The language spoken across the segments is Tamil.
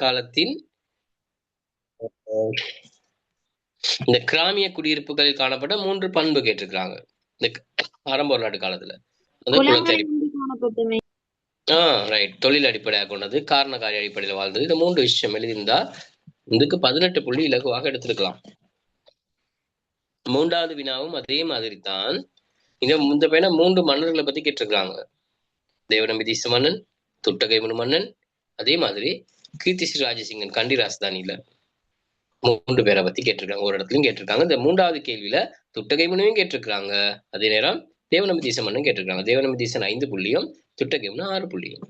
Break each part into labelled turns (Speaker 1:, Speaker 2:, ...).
Speaker 1: காலத்தின் இந்த கிராமிய குடியிருப்புகளில் காணப்பட்ட 3 பண்பு கேட்டிருக்கிறாங்க இந்த ஆரம்ப வரலாற்று காலத்துல. ரைட். தொழில் அடிப்படையாக கொண்டது, காரணக்காரி அடிப்படையில் வாழ்ந்தது. இந்த 3 விஷயம் எழுதியிருந்தா இதுக்கு 18 புள்ளி இலகுவாக எடுத்திருக்கலாம். 3வது வினாவும் அதே மாதிரி தான். இந்த பையனை 3 மன்னர்களை பத்தி கேட்டிருக்காங்க. தேவநம்பி தீச மன்னன், துட்டகைமுனு மன்னன், அதே மாதிரி கீர்த்திஸ்ரீ ராஜசிங்கன் கண்டி ராஜதானியில 3 பேரை பத்தி கேட்டிருக்காங்க. ஒரு இடத்துலயும் கேட்டிருக்காங்க. இந்த 3வது கேள்வியில துட்டகைமுனுவையும் கேட்டிருக்காங்க, அதே நேரம் தேவநம்பி தீச மன்னன் கேட்டிருக்காங்க. தேவநம்பி தீசன் 5 புள்ளியும், துட்டகைமுனு 6 புள்ளியும்.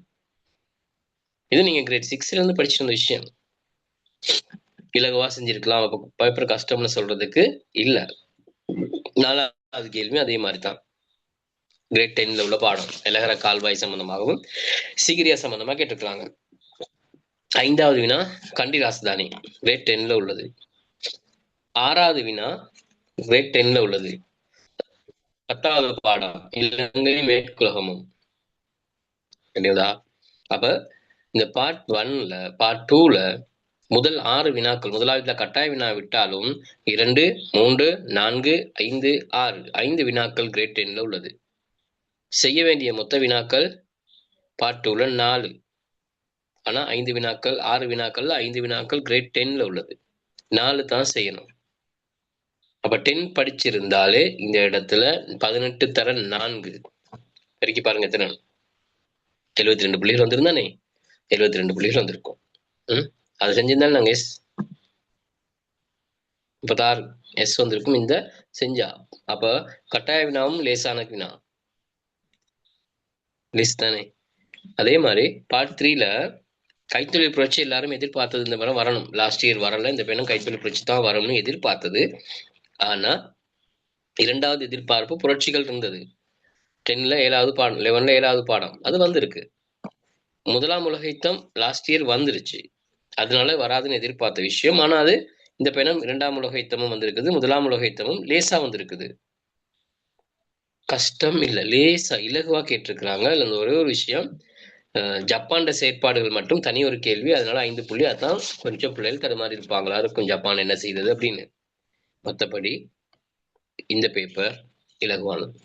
Speaker 1: இது நீங்க கிரேட் 6ல இருந்து படிச்சுட்டு வந்த விஷயம். இலகுவா செஞ்சிருக்கலாம், பேப்பர் கஷ்டம்னு சொல்றதுக்கு இல்ல. 4வது கேள்வி அதே மாதிரி தான். கிரேட் 10ல உள்ள பாடம் எலகர கால்வாய் சம்பந்தமாகவும் சிகிரியா சம்பந்தமா கேட்டிருக்காங்க. 5வது வினா கண்டி ராஜதானி கிரேட் 10ல உள்ளது. 6வது வினா கிரேட் 10ல உள்ளது. 10வது பாடம் இலங்கை மேற்குலகமும். அப்ப இந்த பார்ட் 1ல பார்ட் 2ல முதல் 6 வினாக்கள், முதலாவதுல கட்டாய வினா விட்டாலும் 2, 3, 4, 5, 6 5 வினாக்கள் கிரேட் 10ல உள்ளது. செய்ய வேண்டிய மொத்த வினாக்கள் பார்ட் 2ல 4. ஆனா 5 வினாக்கள், 6 வினாக்கள் 5 வினாக்கள் கிரேட் 10ல உள்ளது. 4 தான் செய்யணும். அப்ப 10 படிச்சிருந்தாலே இந்த இடத்துல 18 தர 4 பெருக்கி பாருங்க எத்தனை. 72 புள்ளிகள் வந்திருந்தானே, 72 புள்ளிகள் வந்திருக்கும். அது செஞ்சிருந்தாலும் நாங்க எஸ் 36 எஸ் வந்திருக்கும் இந்த செஞ்சா. அப்ப கட்டாய வினாவும் லேசான வினா லிஸ்ட் தானே. அதே மாதிரி பார்ட் 3ல கைத்தொழில் புரட்சி எல்லாரும் எதிர்பார்த்தது இந்த மாதிரி வரணும். லாஸ்ட் இயர் வரல, இந்த பெண்ணும் கைத்தொழில் புரட்சி தான் வரும்னு எதிர்பார்த்தது. ஆனா 2வது எதிர்பார்ப்பு புரட்சிகள் இருந்தது. 10ல 7வது பாடம், 11ல 7வது பாடம் அது வந்திருக்கு. முதலாம் உலக யுத்தம் லாஸ்ட் இயர் வந்துருச்சு, அதனால வராதுன்னு எதிர்பார்த்த விஷயம். ஆனா அது இந்த பெண்ணும் 2ஆம் உலக யுத்தமும் வந்திருக்குது, முதலாம் உலக யுத்தமும் லேசா வந்திருக்குது. கஷ்டம் இல்ல, லேசா இலகுவா கேட்டிருக்கிறாங்க. இல்ல ஒரே ஒரு விஷயம், ஜப்பான் செயற்பாடுகள் மட்டும் தனி ஒரு கேள்வி, அதனால 5 புள்ளி. அதான் கொஞ்சம் பிள்ளைகள் தடுமாறி இருப்பாங்களா இருக்கும், ஜப்பான் என்ன செய்தது அப்படின்னு. மற்றபடி இந்த பேப்பர் இலகுவானது.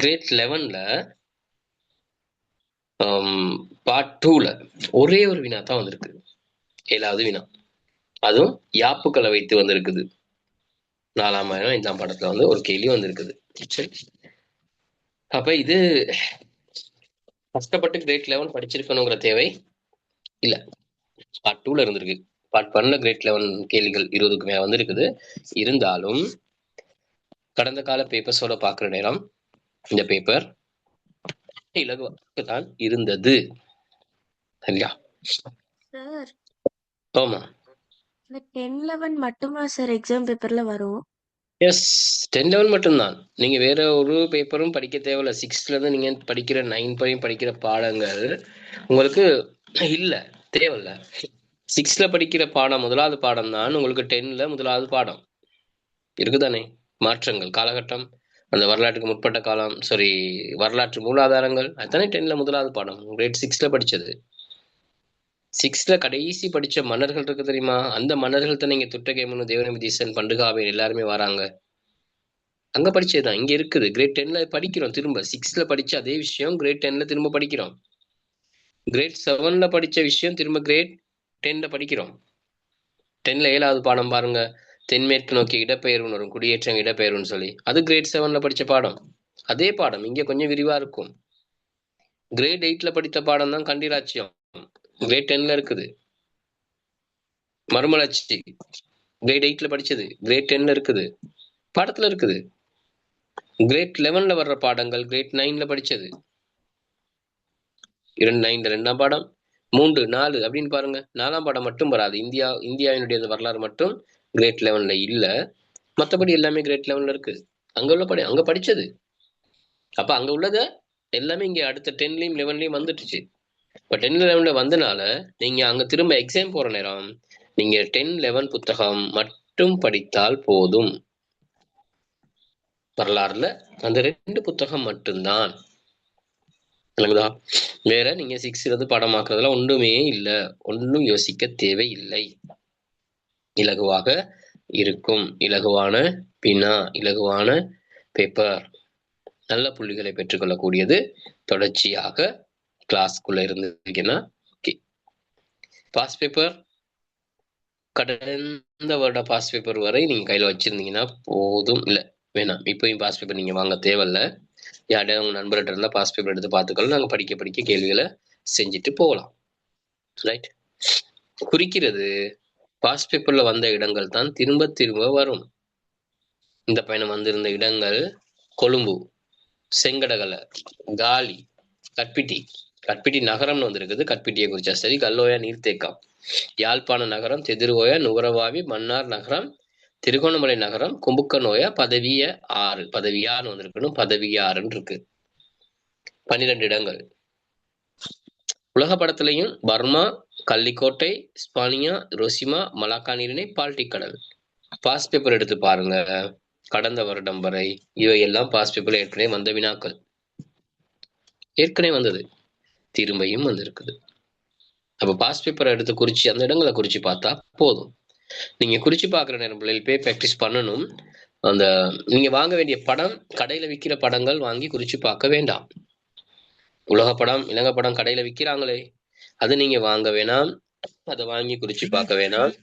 Speaker 1: கிரேட் 11ல பார்ட் 2ல ஒரே ஒரு வினா தான் வந்திருக்கு, 7வது வினா. அதுவும் யாப்புக்களை வைத்து வந்திருக்குது. 4ஆம் 5ஆம் பாடத்துல வந்து ஒரு கேள்வி வந்திருக்குது. அப்ப இது கஷ்டப்பட்டு கிரேட் 11 படிச்சிருக்கணுங்கிற தேவை இல்ல. பார்ட் 2ல இருந்திருக்கு. பார்ட் 1ல கிரேட் 11 கேள்விகள் 20க்கு மேல வந்திருக்குது. இருந்தாலும் கடந்த கால பேப்பர்ஸோட பாக்குற நேரம் இந்த பேப்பர் இலகுவாக தான் இருந்தது. சரியா
Speaker 2: சார்?
Speaker 1: ஆமா,
Speaker 2: இந்த 10 11 மட்டுமா சார் எக்ஸாம் பேப்பர்ல வரும்?
Speaker 1: எஸ், 10 11 மட்டும்தான். நீங்க வேற ஒரு பேப்பரும் படிக்க தேவையில்ல. 6ல இருந்து நீங்க படிக்கிற 9 வரையும் படிக்கிற பாடங்கள் உங்களுக்கு இல்ல, தேவையில்ல. 6ல படிக்கிற பாடம் முதலாவது பாடம் தான் உங்களுக்கு 10ல முதலாவது பாடம் இருக்குதானே. மாற்றங்கள் காலகட்டம், அந்த வரலாற்றுக்கு முற்பட்ட காலம், சாரி வரலாற்று மூலாதாரங்கள், அத்தனை 10ல முதலாவது பாடம். கிரேட் 6ல படிச்சது. 6ல கடைசி படிச்ச மன்னர்கள் இருக்கு தெரியுமா, அந்த மன்னர்கள் தான் நீங்க துட்டகைமுனு, தேவநம்பி தீசன், பண்டுகாவை எல்லாருமே வராங்க. அங்க படிச்சதுதான் இங்க இருக்குது. கிரேட் 10ல படிக்கிறோம் திரும்ப. 6ல படிச்ச அதே விஷயம் கிரேட் 10ல திரும்ப படிக்கிறோம். கிரேட் 7ல படிச்ச விஷயம் திரும்ப கிரேட் 10ல படிக்கிறோம். 10ல 7வது பாடம் பாருங்க, தென்மேற்கு நோக்கி இடப்பெயர்வுன்னு வரும், குடியேற்றம் இடப்பெயர்வுன்னு சொல்லி. அது கிரேட் 7ல படிச்ச பாடம். அதே பாடம் இங்க கொஞ்சம் விரிவா இருக்கும். கிரேட் 8ல படித்த பாடம் தான் கண்டிராட்சியம், கிரேட் 10ல இருக்குது. மறுமலர்ச்சி கிரேட் 8ல படிச்சது கிரேட் 10ல இருக்குது, பாடத்துல இருக்குது. கிரேட் 11ல வர்ற பாடங்கள் கிரேட் 9ல படிச்சது. 9ல 2ஆம் பாடம், 3 4 அப்படின்னு பாருங்க. 4ஆம் பாடம் மட்டும் வராது. இந்தியாவினுடைய வரலாறு மட்டும் கிரேட் 11ல இல்ல, மற்றபடி எல்லாமே கிரேட் 11ல இருக்கு. அங்க உள்ள அங்க படிச்சது. அப்ப அங்க உள்ளத எல்லாமே இங்க அடுத்த 10லயும் 11லயும் வந்துட்டுச்சு. இப்ப 10 11ல வந்தனால நீங்க அங்க திரும்ப எக்ஸாம் போற நேரம் நீங்க 10 11 புத்தகம் மட்டும் படித்தால் போதும். வரலாறுல அந்த 2 புத்தகம் மட்டும்தான். விளங்குதா? வேற நீங்க 6 இருந்து பாடமாக்குறதுல ஒன்றுமே இல்ல. ஒன்றும் யோசிக்க தேவை இல்லை. இலகுவாக இருக்கும். இலகுவான வினா, இலகுவான பேப்பர். நல்ல புள்ளிகளை பெற்றுக்கொள்ளக்கூடியது. தொடர்ச்சியாக கிளாஸ்க்குள்ள இருந்தீங்கன்னா ஓகே. பாஸ் பேப்பர் கடந்த வருட பாஸ் பேப்பர் வரை நீங்க கையில வச்சிருந்தீங்கன்னா போதும். இல்ல வேணாம், இப்பயும் பாஸ் பேப்பர் நீங்க வாங்க தேவையில்ல. யார்டையாவது உங்க நண்பர்கிட்ட இருந்தா பாஸ் பேப்பர் எடுத்து பார்த்துக்கலாம். நாங்க படிக்க படிக்க கேள்விகளை செஞ்சுட்டு போகலாம். ரைட். குறிக்கிறது பாஸ் பேப்பர்ல வந்த இடங்கள் தான் திரும்ப திரும்ப வரும். இந்த பயணம் வந்திருந்த இடங்கள் கொழும்பு, செங்கடகல, காலி, கற்பிட்டி. கற்பிட்டி நகரம்னு வந்திருக்குது, கற்பிட்டியை குறிச்சா சரி. கல்லோயா நீர்த்தேக்கம், யாழ்ப்பாண நகரம், தெதிர்வோயா, நுகரவாவி, மன்னார் நகரம், திருகோணமலை நகரம், கும்புக்கநோயா, பதவிய ஆறு. பதவியான்னு வந்திருக்கணும், பதவியாறுன்னு இருக்கு. 12 இடங்கள். உலக படத்திலையும் பர்மா, கள்ளிக்கோட்டை, ஸ்பானியா, ரோசிமா, மலாக்கா நீரிணை, பால்டிக் கடல். பாஸ் பேப்பர் எடுத்து பாருங்க. கடந்த வருடம் வரை இவையெல்லாம் பாஸ் பேப்பர்ல ஏற்கனவே வந்த வினாக்கள். ஏற்கனவே வந்தது, திரும்பியும் வந்திருக்குது. அப்ப பாஸ் பேப்பரை எடுத்து குறிச்சு அந்த இடங்களை குறிச்சு பார்த்தா போதும். நீங்க குறிச்சு பார்க்குற நேரம் பிள்ளைகள் போய் ப்ராக்டிஸ் பண்ணணும். அந்த நீங்க வாங்க வேண்டிய படம், கடையில விற்கிற படங்கள் வாங்கி குறிச்சு பார்க்க வேண்டாம். உலக படம், இலங்கை படம் கடையில விற்கிறாங்களே, அது நீங்க வாங்க வேணாம். அதை வாங்கி குறிச்சு பார்க்க வேணாம்.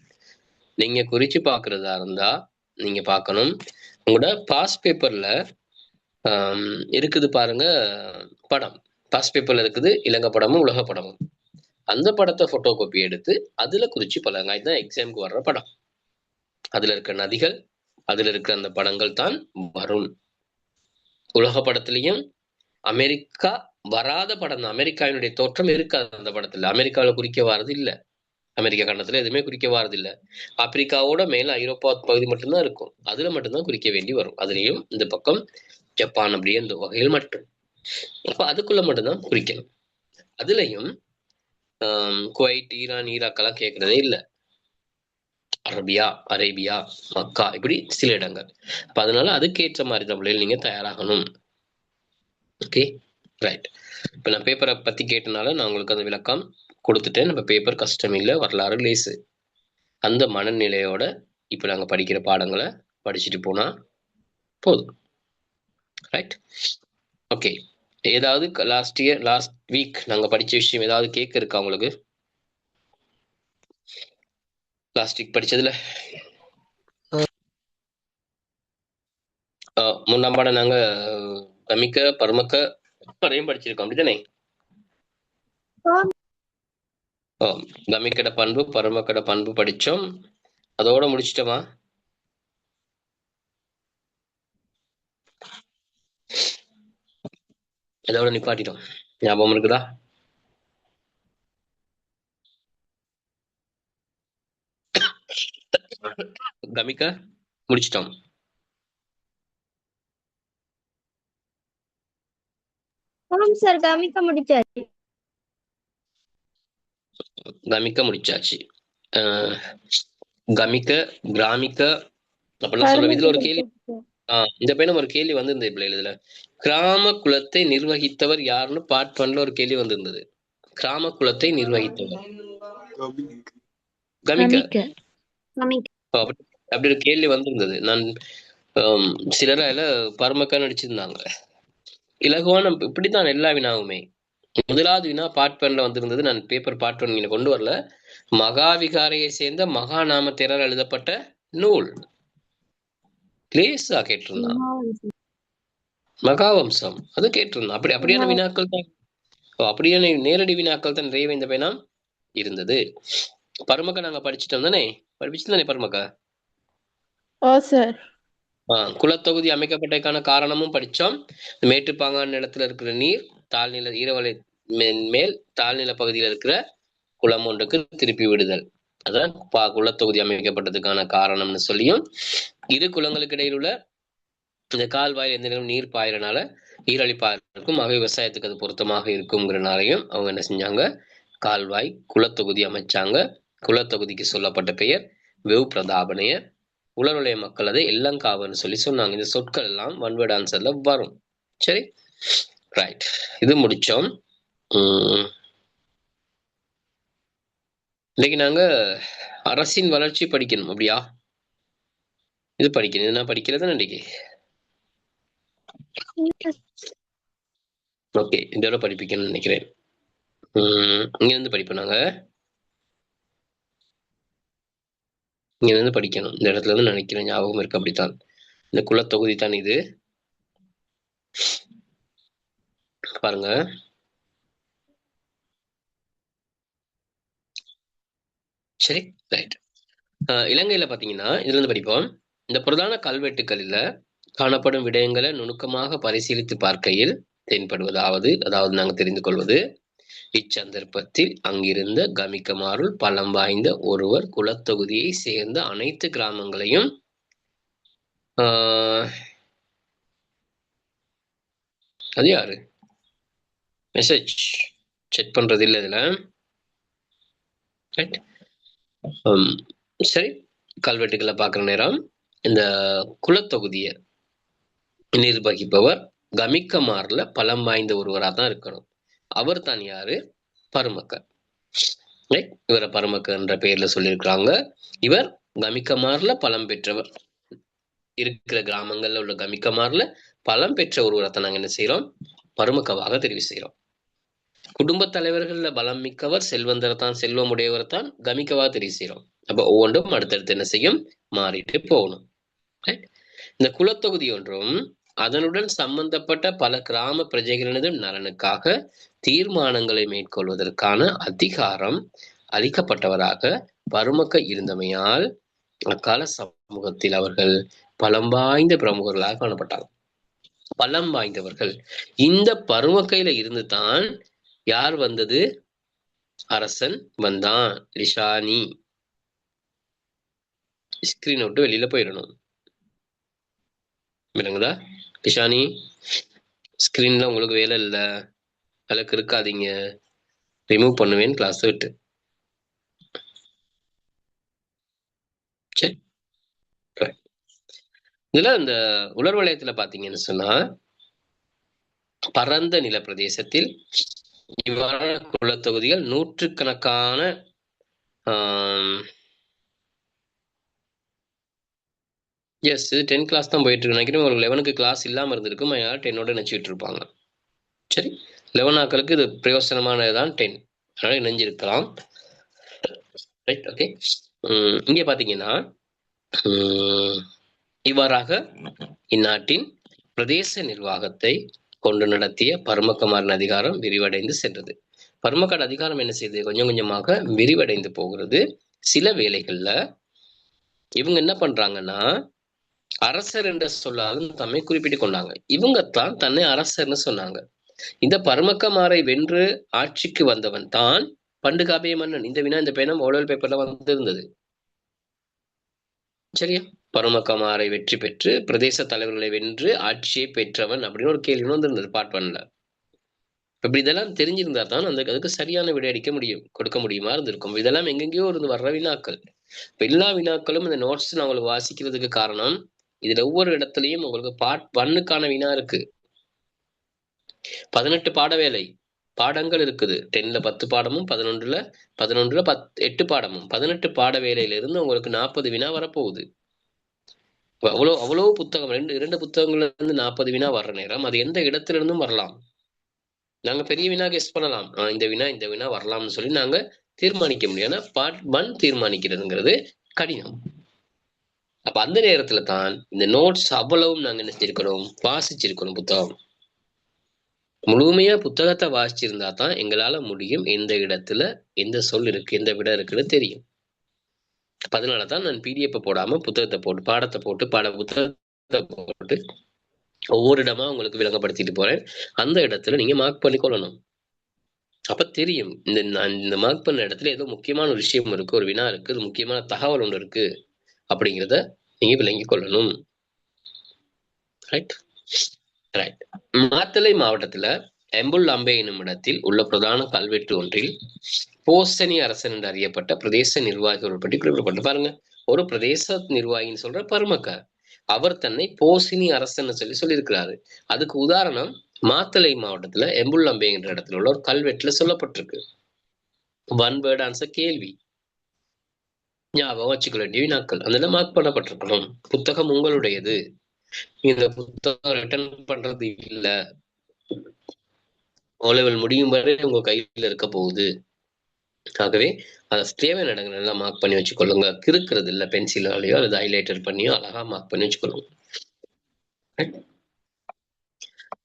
Speaker 1: நீங்க குறிச்சு பார்க்கறதா இருந்தா நீங்க பார்க்கணும், உங்களோட பாஸ் பேப்பர்ல இருக்குது பாருங்க படம். பாஸ் பேப்பர்ல இருக்குது இலங்கை படமும் உலக படமும். அந்த படத்தை போட்டோ காப்பி எடுத்து அதுல குறிச்சு பழங்க. இதுதான் எக்ஸாமுக்கு வர்ற படம். அதுல இருக்க நதிகள், அதுல இருக்க அந்த படங்கள் தான் வரும். உலக படத்திலையும் அமெரிக்கா வராத படம் தான். அமெரிக்காவினுடைய தோற்றம் இருக்காது அந்த படத்துல. அமெரிக்காவில குறிக்க வாரது இல்ல. அமெரிக்கா கண்டத்துல எதுவுமே குறிக்க வாரது இல்ல. ஆப்பிரிக்காவோட மேல ஐரோப்பா பகுதி மட்டும்தான் இருக்கும். அதுல மட்டும்தான் குறிக்க வேண்டி வரும். அதுலயும் இந்த பக்கம் ஜப்பான் அப்படியே இந்த வகையில் மட்டும். அப்ப அதுக்குள்ள மட்டும்தான் குறிக்கணும். அதுலயும் குவைட், ஈரான், ஈராக்கெல்லாம் கேட்கறதே இல்ல. அரபியா, அரேபியா, மக்கா, இப்படி சில இடங்கள். அப்ப அதனால அதுக்கேற்ற மாதிரி தமிழில் நீங்க தயாராகணும். Okay, right. இப்ப நான் பேப்பரை பத்தி கேட்டனால நான் உங்களுக்கு அந்த விளக்கம் கொடுத்துட்டேன். நம்ம பேப்பர் கஷ்டம் இல்லை, வரலாறு லேசு. அந்த மனநிலையோட இப்ப நாங்க படிக்கிற பாடங்களை படிச்சுட்டு போனா போதும். Right, okay. ஏதாவது லாஸ்ட் வீக் நாங்க படிச்ச விஷயம் ஏதாவது கேட்க இருக்கா உங்களுக்கு? லாஸ்ட் வீக் படிச்சதுல முன்னாம் பாடம் நாங்க கமிக்க பரமக்க வரையும் படிச்சிருக்கோம், அப்படிதானே? கமிக்கட பண்பு, பரமக்கட பண்பு படிச்சோம். அதோட முடிச்சிட்டோமா? அதோட நிப்பாட்டிட்டோம். ஞாபகம் இருக்குதா? கமிக்க முடிச்சிட்டோம்.
Speaker 2: சார் கமிக்க முடிச்சாச்சு.
Speaker 1: கமிக்க முடிச்சாச்சு. கமிக்க, கிராமிக்க அப்படிலாம் சொல்ல. இதுல ஒரு கேள்வி, இந்த பையனும் ஒரு கேள்வி வந்திருந்தது பிள்ளைகள். இதுல கிராம குலத்தை நிர்வகித்தவர் யாருன்னு பார்ட் 1ல ஒரு கேள்வி வந்திருந்தது. கிராம குலத்தை நிர்வகித்தவர் கமிக்க. அப்படி ஒரு கேள்வி வந்திருந்தது. நான் சிலர் அதுல பரமக்கா நடிச்சிருந்தாங்க. இலகுவான இப்படித்தான் எல்லா வினாவுமே. முதலாவது வினா பார்ட் 1ல வந்திருந்தது. நான் பேப்பர் பார்ட் 1 இங்க கொண்டு வரல. மகாவிகாரையை சேர்ந்த மகாநாம தேரர் எழுதப்பட்ட நூல். லேசா கேட்டிருந்தான். மகாவம்சம் அது கேட்டிருந்தான். அப்படியான வினாக்கள் தான், அப்படியான நேரடி வினாக்கள் தான் நிறைய இந்த பயணம் இருந்தது. பரமக்கா நாங்க படிச்சிட்டோம் தானே? படிச்சுட்டு தானே பரமக்கா? குலத்தொகுதி அமைக்கப்பட்டதுக்கான காரணமும் படிச்சோம். மேட்டுப்பாங்கான நிலத்துல இருக்கிற நீர் தாழ்நில ஈரவலை மேல் தாழ்நில பகுதியில் இருக்கிற குளம் ஒன்றுக்கு திருப்பி விடுதல், அதான் குலத்தொகுதி அமைக்கப்பட்டதுக்கான காரணம்னு சொல்லியும், இரு குளங்களுக்கு இடையில் உள்ள இந்த கால்வாய் எந்த நேரம் நீர் பாயிறனால ஈரழிப்பாயிருக்கும், ஆக விவசாயத்துக்கு அது பொருத்தமாக இருக்குங்கிறனாலையும் அவங்க என்ன செஞ்சாங்க, கால்வாய் குலத்தொகுதி அமைச்சாங்க. குலத்தொகுதிக்கு சொல்லப்பட்ட பெயர் வெவ் பிரதாபனையர். உலருடைய மக்கள் அதை எல்லங்காவன்னு சொல்லி சொன்னாங்க. இந்த சொற்கள் எல்லாம் ஒன் வேர்ட் ஆன்சர்ல வரும். சரி, ரைட், இது முடிச்சோம். இன்னைக்கு நாங்க அரசின் வளர்ச்சி படிக்கணும் அப்படியா? இது படிக்கணும், இது நான் படிக்கிறது இன்னைக்கு. ஓகே, இதோட படிப்பிக்கணும்னு நினைக்கிறேன். இங்க இருந்து படிப்போம் நாங்க. இங்க இருந்து படிக்கணும், இந்த இடத்துல இருந்து நினைக்கிறேன், ஞாபகம் இருக்கு அப்படித்தான். இந்த குலத்தொகுதி தான் இது, பாருங்க. சரி, ரைட். இலங்கையில பாத்தீங்கன்னா இதுல இருந்து படிப்போம். இந்த பிரதான கல்வெட்டுகளில காணப்படும் விடயங்களை நுணுக்கமாக பரிசீலித்து பார்க்கையில் தென்படுவதாவது, அதாவது நாங்க தெரிந்து கொள்வது, இச்சந்தர்ப்பத்தில் அங்கிருந்த கமிக்கமாருள் பலம் வாய்ந்த ஒருவர் குலத்தொகுதியை சேர்ந்த அனைத்து கிராமங்களையும் அது யாரு மெசேஜ் செக் பண்றது இல்லை இதுல. சரி, கல்வெட்டுகளை பார்க்குற நேரம் இந்த குலத்தொகுதியை நிர்வகிப்பவர் கமிக்கமார்ல பலம் வாய்ந்த ஒருவராக தான் இருக்கணும். அவர் தான் யாரு? பருமக்கர். இவரை பருமக்கர் என்ற பெயர்ல சொல்லியிருக்கிறாங்க. இவர் கமிக்கமார்ல பலம் பெற்றவர். இருக்கிற கிராமங்கள்ல உள்ள கமிக்கமார்ல பலம் பெற்ற ஒருவரை தான் நாங்க என்ன செய்யறோம்? பருமக்கவாக தெரிவு செய்யறோம். குடும்ப தலைவர்கள்ல பலம் மிக்கவர் செல்வந்தர் தான், செல்வம் உடையவர் தான் கமிக்கவாக தெரிவு செய்யறோம். அப்ப ஒவ்வொன்றும் அடுத்தடுத்து என்ன செய்யும்? மாறிட்டு போகணும். இந்த குலத்தொகுதி ஒன்றும் அதனுடன் சம்பந்தப்பட்ட பல கிராம பிரஜைகளினது நலனுக்காக தீர்மானங்களை மேற்கொள்வதற்கான அதிகாரம் அளிக்கப்பட்டவராக பருமக்க இருந்தமையால் அக்கால சமூகத்தில் அவர்கள் பலம் வாய்ந்த பிரமுகர்களாக காணப்பட்டாங்க. பலம் வாய்ந்தவர்கள். இந்த பருமக்கையில இருந்து தான் யார் வந்தது? அரசன் வந்தான். ரிஷானி ஸ்கிரீன் விட்டு வெளியில போயிடணும், விளங்குதா? ரிஷானி ஸ்கிரீன்ல உங்களுக்கு வேலை இல்லை, அதுக்கு இருக்காதீங்க, ரிமூவ் பண்ணுவேன் கிளாஸ் விட்டு. சரி, இதுல இந்த உலர் வலயத்துல பாத்தீங்கன்னு சொன்னா பரந்த நில பிரதேசத்தில் இவ்வாறான குலத்தொகுதிகள் நூற்றுக்கணக்கான எஸ், இது 10 கிளாஸ் தான் போயிட்டு இருக்கு நினைக்கிறேன். உங்களுக்கு 11க்கு கிளாஸ் இல்லாம இருந்திருக்கும், 10ஓட நினைச்சிட்டு இருப்பாங்க. சரி, 11 ஆக்களுக்கு இது பிரயோசனமானதுதான் 10, அதனால நினைஞ்சிருக்கலாம். Right, okay. இங்கே பாத்தீங்கன்னா இவ்வாறாக இந்நாட்டின் பிரதேச நிர்வாகத்தை கொண்டு நடத்திய பருமக்கமாரின் அதிகாரம் விரிவடைந்து சென்றது. பருமக்காடு அதிகாரம் என்ன செய்யுது? கொஞ்சம் கொஞ்சமாக விரிவடைந்து போகிறது. சில வேளைகள்ல இவங்க என்ன பண்றாங்கன்னா அரசர் என்ற சொல்லாலும் தம்மை குறிப்பிட்டு கொண்டாங்க. இவங்கத்தான் தன்னை அரசர்னு சொன்னாங்க. இந்த பருமக்கமாரை வென்று ஆட்சிக்கு வந்தவன் தான் பண்டுகாபிய மன்னன். இந்த வினா இந்த பேனம் ஓடல் பேப்பர்ல வந்திருந்தது. சரியா? பருமக்கமாரை வெற்றி பெற்று பிரதேச தலைவர்களை வென்று ஆட்சியை பெற்றவன் அப்படின்னு ஒரு கேள்வி வந்திருந்தது பார்ட் 1ல. இப்படி இதெல்லாம் தெரிஞ்சிருந்தா தான் அதுக்கு சரியான விடை அடிக்க முடியும், கொடுக்க முடியுமா இருந்திருக்கும். இதெல்லாம் எங்கெங்கயோ இருந்து வர்ற வினாக்கள். இப்ப எல்லா வினாக்களும் இந்த நோட்ஸ் நான் உங்களுக்கு வாசிக்கிறதுக்கு காரணம், இதுல ஒவ்வொரு இடத்துலயும் உங்களுக்கு பார்ட் 1க்கான வினா இருக்கு. 18 பாட வேலை பாடங்கள் இருக்குது. 10ல 10 பாடமும் 11ல 8 பாடமும் 18 பாட வேலையில இருந்து உங்களுக்கு 40 வினா வரப்போகுது. அவ்வளவு புத்தகம், இரண்டு புத்தகங்கள்ல இருந்து 40 வினா வர்ற நேரம் அது எந்த இடத்துல இருந்தும் வரலாம். நாங்க பெரிய வினா கெஸ் பண்ணலாம், இந்த வினா வரலாம்னு சொல்லி நாங்க தீர்மானிக்க முடியும். ஆனா பார்ட் 1 தீர்மானிக்கிறதுங்கிறது கடினம். அப்ப அந்த நேரத்துல தான் இந்த நோட்ஸ் அவ்வளவும் நாங்க என்ன செஞ்சிருக்கணும்? வாசிச்சிருக்கணும். புத்தகம் முழுமையா புத்தகத்தை வாசிச்சிருந்தா தான் எங்களால முடியும் எந்த இடத்துல எந்த சொல் இருக்கு, எந்த விட இருக்குன்னு தெரியும். அதனாலதான் நான் PDF போடாம புத்தகத்தை போட்டு பாடத்தை போட்டு புத்தகத்தை போட்டு ஒவ்வொரு இடமா உங்களுக்கு விளங்கப்படுத்திட்டு போறேன். அந்த இடத்துல நீங்க மார்க் பண்ணி கொள்ளணும். அப்ப தெரியும் இந்த மார்க் பண்ண இடத்துல ஏதோ முக்கியமான ஒரு விஷயம் இருக்கு, ஒரு வினா இருக்கு, ஒரு முக்கியமான தகவல் ஒன்று இருக்கு அப்படிங்கிறத நீங்க விளங்கி கொள்ளணும். Right right. மாத்தளை மாவட்டத்துல எம்புல் அம்பே என்னும் இடத்தில் உள்ள பிரதான கல்வெட்டு ஒன்றில் போசனி அரசன் என்று அறியப்பட்ட பிரதேச நிர்வாகிகள் பற்றி குறிப்பிடப்பட்டு பாருங்க. ஒரு பிரதேச நிர்வாகின்னு சொல்ற பருமக்க, அவர் தன்னை போசினி அரசன் சொல்லியிருக்கிறாரு. அதுக்கு உதாரணம் மாத்தளை மாவட்டத்துல எம்புள்ளம்பே என்ற இடத்துல உள்ள ஒரு கல்வெட்டுல சொல்லப்பட்டிருக்கு. ஒன் வேர்ட் ஆன்சர் கேள்வி, ஞாபகம் வச்சுக்க வேண்டிய வினாக்கள் அதுல மார்க் பண்ணப்பட்டிருக்கணும். புத்தகம் உங்களுடையது, இந்த புத்தகம் ரிட்டர்ன் பண்றது இல்ல, ஓலெவல் முடியும் வரை உங்க கையில இருக்க போகுது. ஆகவே அதை தேவையான இடங்கள் எல்லாம் மார்க் பண்ணி வச்சுக்கொள்ளுங்க. கிறுக்கிறது இல்ல, பென்சிலாலேயோ அல்லது ஹைலைட்டர் பண்ணியோ அழகா மார்க் பண்ணி வச்சுக்கொள்ளுங்க.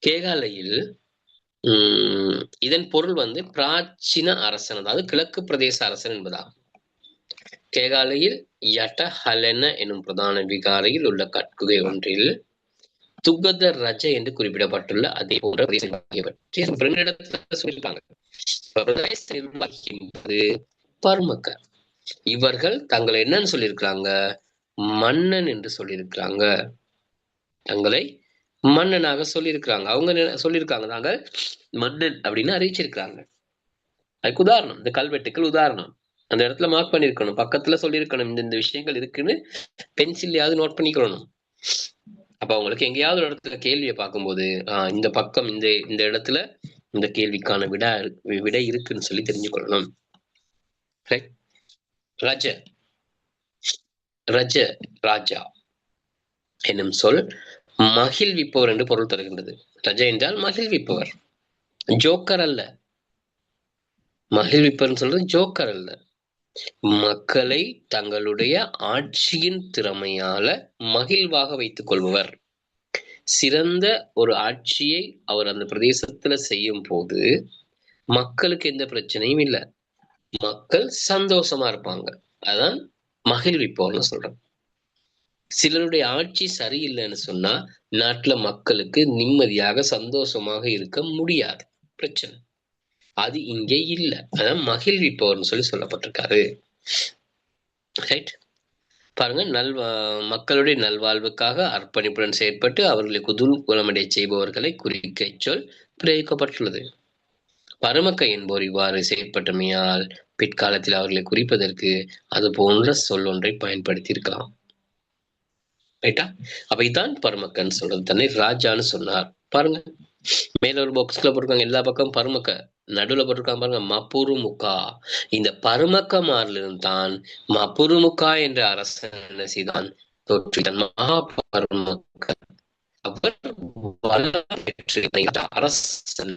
Speaker 1: கேகாலையில் இதன் பொருள் வந்து பிராச்சீன அரசன், அதாவது கிழக்கு பிரதேச அரசன் என்பதாகும். கேகாலையில் யட்டஹலென எனும் பிரதான விகாரையில் உள்ள கட்குகை ஒன்றில் துகத ரஜ என்று குறிப்பிடப்பட்டுள்ள அதே போன்ற சொல்லியிருப்பாங்க. பர்மக்க இவர்கள் தங்களை என்னன்னு சொல்லியிருக்கிறாங்க, மன்னன் என்று சொல்லியிருக்கிறாங்க. தங்களை மன்னனாக சொல்லியிருக்கிறாங்க. அவங்க சொல்லியிருக்காங்க நாங்கள் மன்னன் அப்படின்னு அறிவிச்சிருக்கிறாங்க. அதுக்கு உதாரணம் இந்த கல்வெட்டுக்கள் உதாரணம். அந்த இடத்துல மார்க் பண்ணிருக்கணும், பக்கத்துல சொல்லியிருக்கணும் இந்த விஷயங்கள் இருக்குன்னு பென்சில்லையாவது நோட் பண்ணிக்கணும். அப்ப அவங்களுக்கு எங்கேயாவது ஒரு இடத்துல கேள்வியை பார்க்கும்போது இந்த பக்கம் இந்த இடத்துல இந்த கேள்விக்கான விடை இருக்குன்னு சொல்லி தெரிஞ்சுக்கொள்ளணும். ரஜ ரஜ ராஜா என்னும் சொல் மகிழ்விப்பவர் என்று பொருள் தருகின்றது. ரஜ என்றால் மகிழ்விப்பவர், ஜோக்கர் அல்ல. மகிழ்விப்பவர் சொல்றது ஜோக்கர் அல்ல. மக்களை தங்களுடைய ஆட்சியின் திறமையால மகிழ்வாக வைத்துக் கொள்பவர். சிறந்த ஒரு ஆட்சியை அவர் அந்த பிரதேசத்துல செய்யும் போது மக்களுக்கு எந்த பிரச்சனையும் இல்லை, மக்கள் சந்தோஷமா இருப்பாங்க. அதான் மகிழ்விப்போர்னு சொல்றேன். சிலருடைய ஆட்சி சரியில்லைன்னு சொன்னா நாட்டுல மக்களுக்கு நிம்மதியாக சந்தோஷமாக இருக்க முடியாது, பிரச்சனை. அது இங்கே இல்லை, அதான் மகிழ்விப்பவர்னு சொல்லி சொல்லப்பட்டிருக்காரு. ரைட், பாருங்க. மக்களுடைய நல்வாழ்வுக்காக அர்ப்பணிப்புடன் செயற்பட்டு அவர்களை குதூகலமடைய செய்பவர்களை குறிக்க சொல் பிரயோகிக்கப்பட்டுள்ளது. பரமக்க என்போர் இவ்வாறு செயற்பட்டமையால் பிற்காலத்தில் அவர்களை குறிப்பதற்கு அது போன்ற சொல் ஒன்றை பயன்படுத்தி இருக்கலாம். ரைட்டா? அப்ப இதான் பரமக்கன்னு சொல்றது. தன்னை ராஜான்னு சொன்னார். பாருங்க, மேல ஒரு பாக்ஸ்ல போட்டிருக்காங்க, எல்லா பக்கம் பரமக்க, நடுவுல போட்டிருக்காங்க பாருங்க மப்புருமுக்கா. இந்த பரமக்கமாரிலிருந்து தான் மப்புருமுக்கா என்ற அரசன் என்ன செய்தான், தோற்றுவித்தான். மகாபரமக்க அவர் அரசன்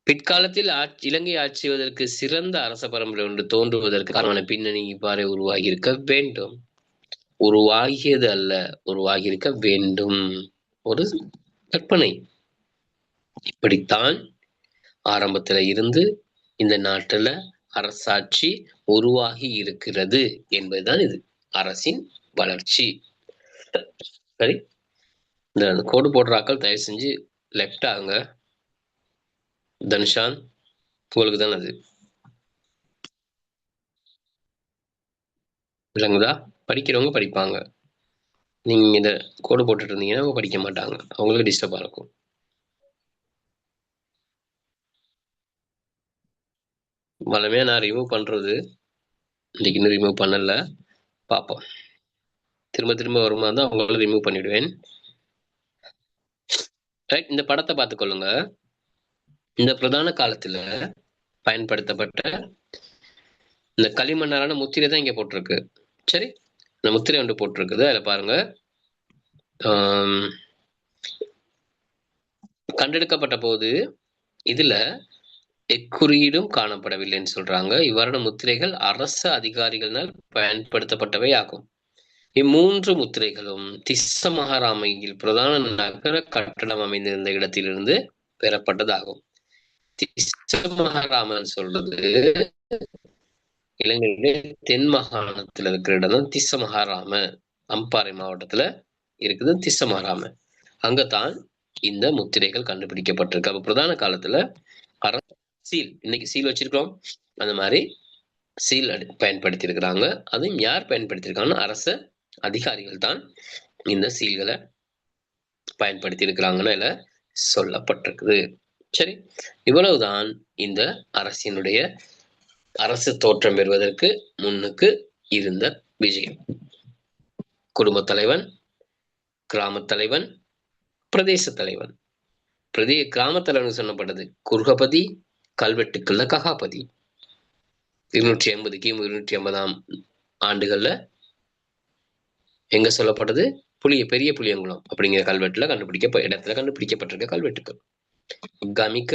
Speaker 1: பிற்காலத்தில் இலங்கை ஆட்சி செய்வதற்கு சிறந்த அரச பரம்பரை ஒன்று தோன்றுவதற்கு காரணமான பின்னணி இவ்வாறு உருவாகி இருக்க வேண்டும். உருவாகியது அல்ல, உருவாகி இருக்க வேண்டும். ஒரு கற்பனை. இப்படித்தான் ஆரம்பத்துல இருந்து இந்த நாட்டுல அரசாட்சி உருவாகி இருக்கிறது என்பதுதான் இது அரசின் வளர்ச்சி. சரி, இந்த கோடு போடுற ஆக்கள் தயவு செஞ்சு லெஃப்ட் ஆகுங்க. தனுஷான், உங்களுக்கு தான் அது விளங்குதா? படிக்கிறவங்க படிப்பாங்க, நீங்க இந்த கோடு போட்டுட்டு இருந்தீங்கன்னா அவங்க படிக்க மாட்டாங்க, அவங்களுக்கு டிஸ்டர்பா இருக்கும். வளமையா நான் ரிமூவ் பண்றது இன்னைக்கு இன்னும் ரிமூவ் பண்ணல, பார்ப்போம். திரும்ப திரும்ப வருமா தான் அவங்கள ரிமூவ் பண்ணிடுவேன். ரைட், இந்த படத்தை பார்த்துக்கொள்ளுங்க. இந்த பிரதான காலத்துல பயன்படுத்தப்பட்ட இந்த களிமண்ணாலான முத்திரை தான் இங்க போட்டிருக்கு. சரி, இந்த முத்திரை ஒன்று போட்டிருக்குது, அதுல பாருங்க. கண்டெடுக்கப்பட்ட போது இதுல எக்குறியீடும் காணப்படவில்லைன்னு சொல்றாங்க. இவ்வாறான முத்திரைகள் அரச அதிகாரிகளினால் பயன்படுத்தப்பட்டவை ஆகும். இம்மூன்று முத்திரைகளும் திஸ்ஸ மகாராமையில் பிரதான நகர கட்டடம் அமைந்திருந்த இடத்திலிருந்து பெறப்பட்டதாகும். திஸ்ஸ மகாராமன் சொல்றது இலங்கையிலே தென் மாகாணத்துல இருக்கிற இடம் தான் திஸ்ஸ மகாராம. அம்பாறை மாவட்டத்துல இருக்குது திஸ்ஸ மகாராம. அங்கதான் இந்த முத்திரைகள் கண்டுபிடிக்கப்பட்டிருக்கு. அப்ப பிரதான காலத்துல சீல், இன்னைக்கு சீல் வச்சிருக்கோம், அந்த மாதிரி சீல் பயன்படுத்தி இருக்கிறாங்க. அதுவும் யார் பயன்படுத்தியிருக்காங்கன்னா அரச அதிகாரிகள் தான் இந்த சீல்களை பயன்படுத்தி இருக்கிறாங்கன்னு இதுல சொல்லப்பட்டிருக்குது. சரி, இவ்வளவுதான் இந்த அரசினுடைய அரசு தோற்றம் பெறுவதற்கு முன்னுக்கு இருந்த விஷயம். குடும்ப தலைவன், கிராம தலைவன், பிரதேச தலைவன். கிராம தலைவன் சொன்னப்பட்டது குர்கபதி, கல்வெட்டுக்கள்ல ககாபதி. 280 கிமு 280ஆம் ஆண்டுகள்ல எங்க சொல்லப்பட்டது பெரிய புளியங்குளம் அப்படிங்கிற கல்வெட்டுல இடத்துல கண்டுபிடிக்கப்பட்டிருக்க கல்வெட்டுக்கள். கமிக,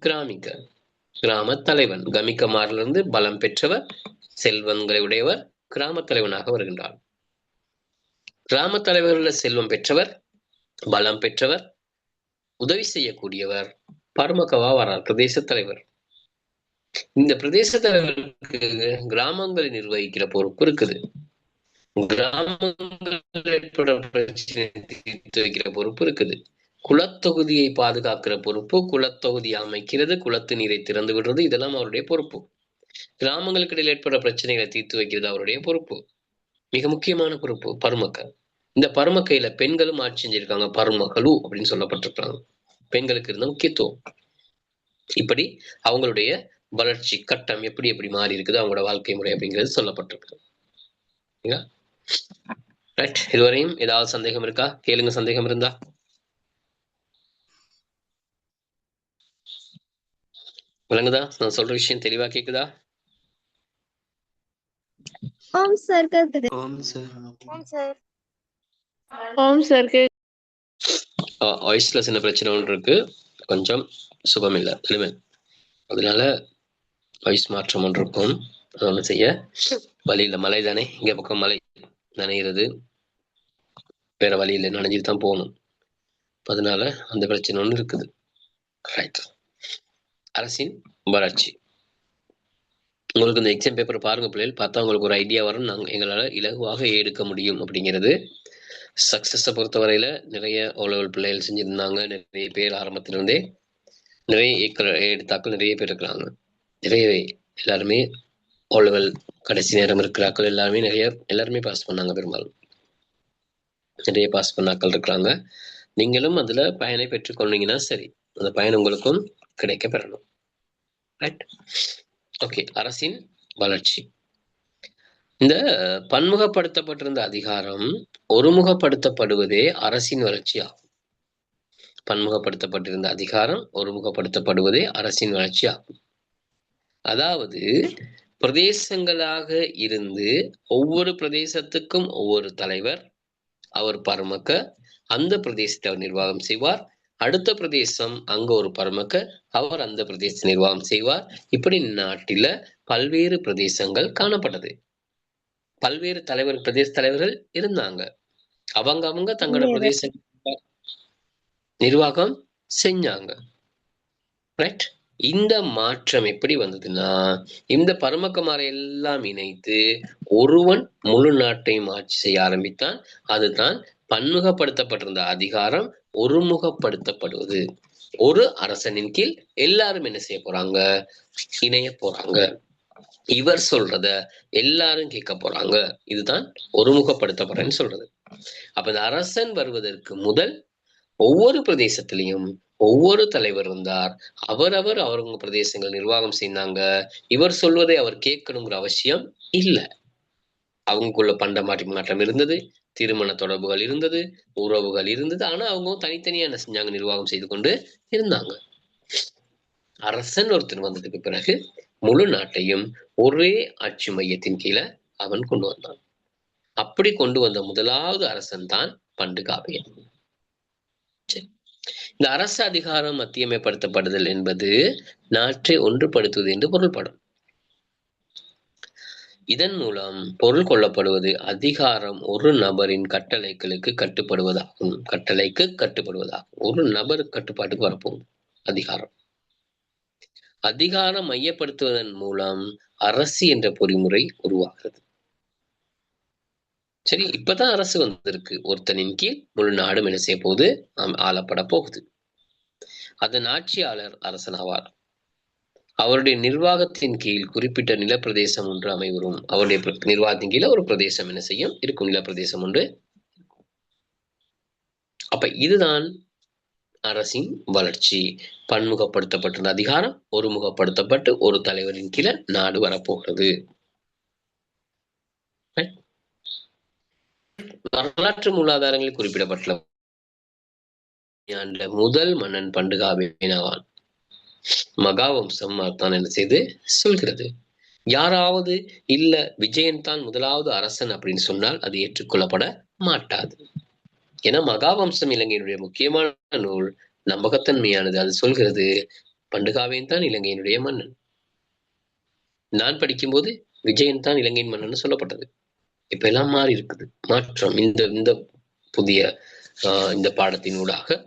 Speaker 1: கிராமிக, கிராம தலைவன். கமிகமாரிலிருந்து இருந்து பலம் பெற்றவர், செல்வங்களை உடையவர், கிராம தலைவனாக வருகின்றார். கிராம தலைவர்கள் செல்வம் பெற்றவர், பலம் பெற்றவர், உதவி செய்யக்கூடியவர், பரமகவா வரார் பிரதேச தலைவர். இந்த பிரதேச தலைவருக்கு கிராமங்களை நிர்வகிக்கிற பொறுப்பு இருக்குது. கிராமங்கள் ஏற்பட பிரச்சனை தீர்த்து வைக்கிற பொறுப்பு இருக்குது. குளத்தொகுதியை பாதுகாக்கிற பொறுப்பு, குளத்தொகுதியை அமைக்கிறது, குளத்து நீரை திறந்து விடுறது, இதெல்லாம் அவருடைய பொறுப்பு. கிராமங்களுக்கு இடையில் ஏற்பட பிரச்சனைகளை தீர்த்து வைக்கிறது அவருடைய பொறுப்பு. மிக முக்கியமான பொறுப்பு பருமக்க. இந்த பருமக்கையில பெண்களும் ஆட்சி செஞ்சிருக்காங்க. பருமகளு அப்படின்னு சொல்லப்பட்டிருக்காங்க. பெண்களுக்கு இருந்த முக்கியத்துவம். இப்படி அவங்களுடைய வளர்ச்சி கட்டம் எப்படி எப்படி மாறி இருக்குது, அவங்களோட வாழ்க்கை முறை அப்படிங்கிறது சொல்லப்பட்டிருக்கு. ரைட், இதுவரையும் ஏதாவது சந்தேகம் இருக்கா? கேளுங்க, சந்தேகம் இருந்தா. விளங்குதா? நான் சொல்ற விஷயம் தெளிவா கேக்குதா?
Speaker 3: ஓம் சார் கேக்குது.
Speaker 4: ஓம் சார்.
Speaker 3: ஓம் சார்.
Speaker 5: ஓம் சார்.
Speaker 1: வாய்ஸ்ல சின்ன பிரச்சனை ஒன்று இருக்கு, கொஞ்சம் சுகம் இல்லை தெளிவன், அதனால வாய்ஸ் மாற்றம் ஒன்று இருக்கும். அது ஒன்று செய்ய வழி இல்லை. மழை தானே, இங்க பக்கம் மழை நனைகிறது, வேற வழி இல்லை, நனைஞ்சிட்டு தான் போகணும். அதனால அந்த பிரச்சனை ஒன்று இருக்குது. ரைட், அரசின் வளர்ச்சி. உங்களுக்கு இந்த எக்ஸாம் பேப்பர் பாருங்க பிள்ளைகள், பார்த்தா உங்களுக்கு ஒரு ஐடியா வரும், எங்களால் இலகுவாக எடுக்க முடியும் அப்படிங்கிறது. சக்சஸை பொறுத்தவரையில நிறைய ஓலெவல் பிள்ளைகள் செஞ்சிருந்தாங்க. நிறைய பேர் ஆரம்பத்திலிருந்தே நிறைய எடுத்தாக்கள் நிறைய பேர் இருக்கிறாங்க. நிறைய எல்லாருமே ஓலெவல் கடைசி நேரம் இருக்கிறாக்கள் எல்லாருமே பாஸ் பண்ணாங்க. பெரும்பாலும் நிறைய பாஸ் பண்ணாக்கள் இருக்கிறாங்க. நீங்களும் அதுல பயனை பெற்றுக்கொண்டீங்கன்னா சரி, அந்த பயன் உங்களுக்கும் கிடைக்க பெறணும். Right, okay. அரசின் வளர்ச்சி. இந்த பன்முகப்படுத்தப்பட்டிருந்த அதிகாரம் ஒருமுகப்படுத்தப்படுவதே அரசின் வளர்ச்சி ஆகும். பன்முகப்படுத்தப்பட்டிருந்த அதிகாரம் ஒருமுகப்படுத்தப்படுவதே அரசின் வளர்ச்சி ஆகும். அதாவது பிரதேசங்களாக இருந்து ஒவ்வொரு பிரதேசத்துக்கும் ஒவ்வொரு தலைவர், அவர் பரமக்க, அந்த பிரதேசத்தை அவர் நிர்வாகம் செய்வார். அடுத்த பிரதேசம் அங்க ஒரு பரமக்க, அவர் அந்த பிரதேச நிர்வாகம் செய்வார். இப்படி நாட்டில பல்வேறு பிரதேசங்கள் காணப்பட்டது. பல்வேறு பிரதேச தலைவர்கள் இருந்தாங்க. அவங்க தங்களோட பிரதேச நிர்வாகம் செஞ்சாங்க. ரைட், இந்த மாற்றம் எப்படி வந்ததுன்னா, இந்த பரமக்கமாரை எல்லாம் இணைத்து ஒருவன் முழு நாட்டையும் ஆட்சி செய்ய ஆரம்பித்தான். அதுதான் பன்முகப்படுத்தப்பட்டிருந்த அதிகாரம் ஒருமுகப்படுத்தப்படுவது. ஒரு அரசனின் கீழ் எல்லாரும் என்ன செய்ய போறாங்க? இணைய போறாங்க. இவர் சொல்றத எல்லாரும் கேட்க போறாங்க. இதுதான் ஒருமுகப்படுத்தப்படுறேன்னு சொல்றது. அப்ப இந்த அரசன் வருவதற்கு முதல் ஒவ்வொரு பிரதேசத்திலையும் ஒவ்வொரு தலைவர் இருந்தார். அவங்க பிரதேசங்கள் நிர்வாகம் செய்தாங்க. இவர் சொல்வதை அவர் கேட்கணுங்கிற அவசியம் இல்லை. அவங்களுக்குள்ள பண்ட மாற்றம் இருந்தது, திருமண தொடர்புகள் இருந்தது, உறவுகள் இருந்தது. ஆனா அவங்க தனித்தனியா என்ன செஞ்சாங்க? நிர்வாகம் செய்து கொண்டு இருந்தாங்க. அரசன் ஒருத்தர் வந்ததுக்கு பிறகு முழு நாட்டையும் ஒரே ஆட்சி மையத்தின் கீழே அவன் கொண்டு வந்தான். அப்படி கொண்டு வந்த முதலாவது அரசன் தான் பண்டுகாவியன். இந்த அரசு அதிகாரம் மத்தியமைப்படுத்தப்படுதல் என்பது நாட்டை ஒன்றுபடுத்துவது என்று பொருள்படும். இதன் மூலம் பொருள் கொள்ளப்படுவது அதிகாரம் ஒரு நபரின் கட்டளைக்கு கட்டுப்படுவதாகும். ஒரு நபர் கட்டுப்பாட்டுக்கு வரப்போகும் அதிகாரம். அதிகாரம் மையப்படுத்துவதன் மூலம் அரசு என்ற பொறிமுறை உருவாகிறது. சரி, இப்பதான் அரசு வந்திருக்கு. ஒருத்தனின் கீழ் முழு நாடும் என்ன செய்ய போகுது? ஆளப்பட போகுது. அதன் ஆட்சியாளர் அரசன் ஆவார். அவருடைய நிர்வாகத்தின் கீழ் குறிப்பிட்ட நிலப்பிரதேசம் ஒன்று அமைவரும். அவருடைய நிர்வாகத்தின் கீழே ஒரு பிரதேசம் என்ன செய்யும்? இருக்கும், நிலப்பிரதேசம் ஒன்று. அப்ப இதுதான் அரசின் வளர்ச்சி. பன்முகப்படுத்தப்பட்ட அதிகாரம் ஒருமுகப்படுத்தப்பட்டு ஒரு தலைவரின் கீழே நாடு வரப்போகிறது. வரலாற்று மூலாதாரங்களில் குறிப்பிடப்பட்டுள்ள முதல் மன்னன் பண்டுகாபேனாவான். மகாவம்சம் தான் என்ன செய்து சொல்கிறது. யாராவது இல்ல விஜயன் தான் முதலாவது அரசன் அப்படின்னு சொன்னால் அது ஏற்றுக்கொள்ளப்பட மாட்டாது. ஏன்னா மகாவம்சம் இலங்கையினுடைய முக்கியமான நூல், நம்பகத்தன்மையானது. அது சொல்கிறது பண்டுகாவேன் தான் இலங்கையினுடைய மன்னன். நான் படிக்கும்போது விஜயன் தான் இலங்கையின் மன்னன் சொல்லப்பட்டது. இப்ப எல்லாம் மாறி இருக்குது, மாற்றம். இந்த புதிய இந்த பாடத்தினூடாக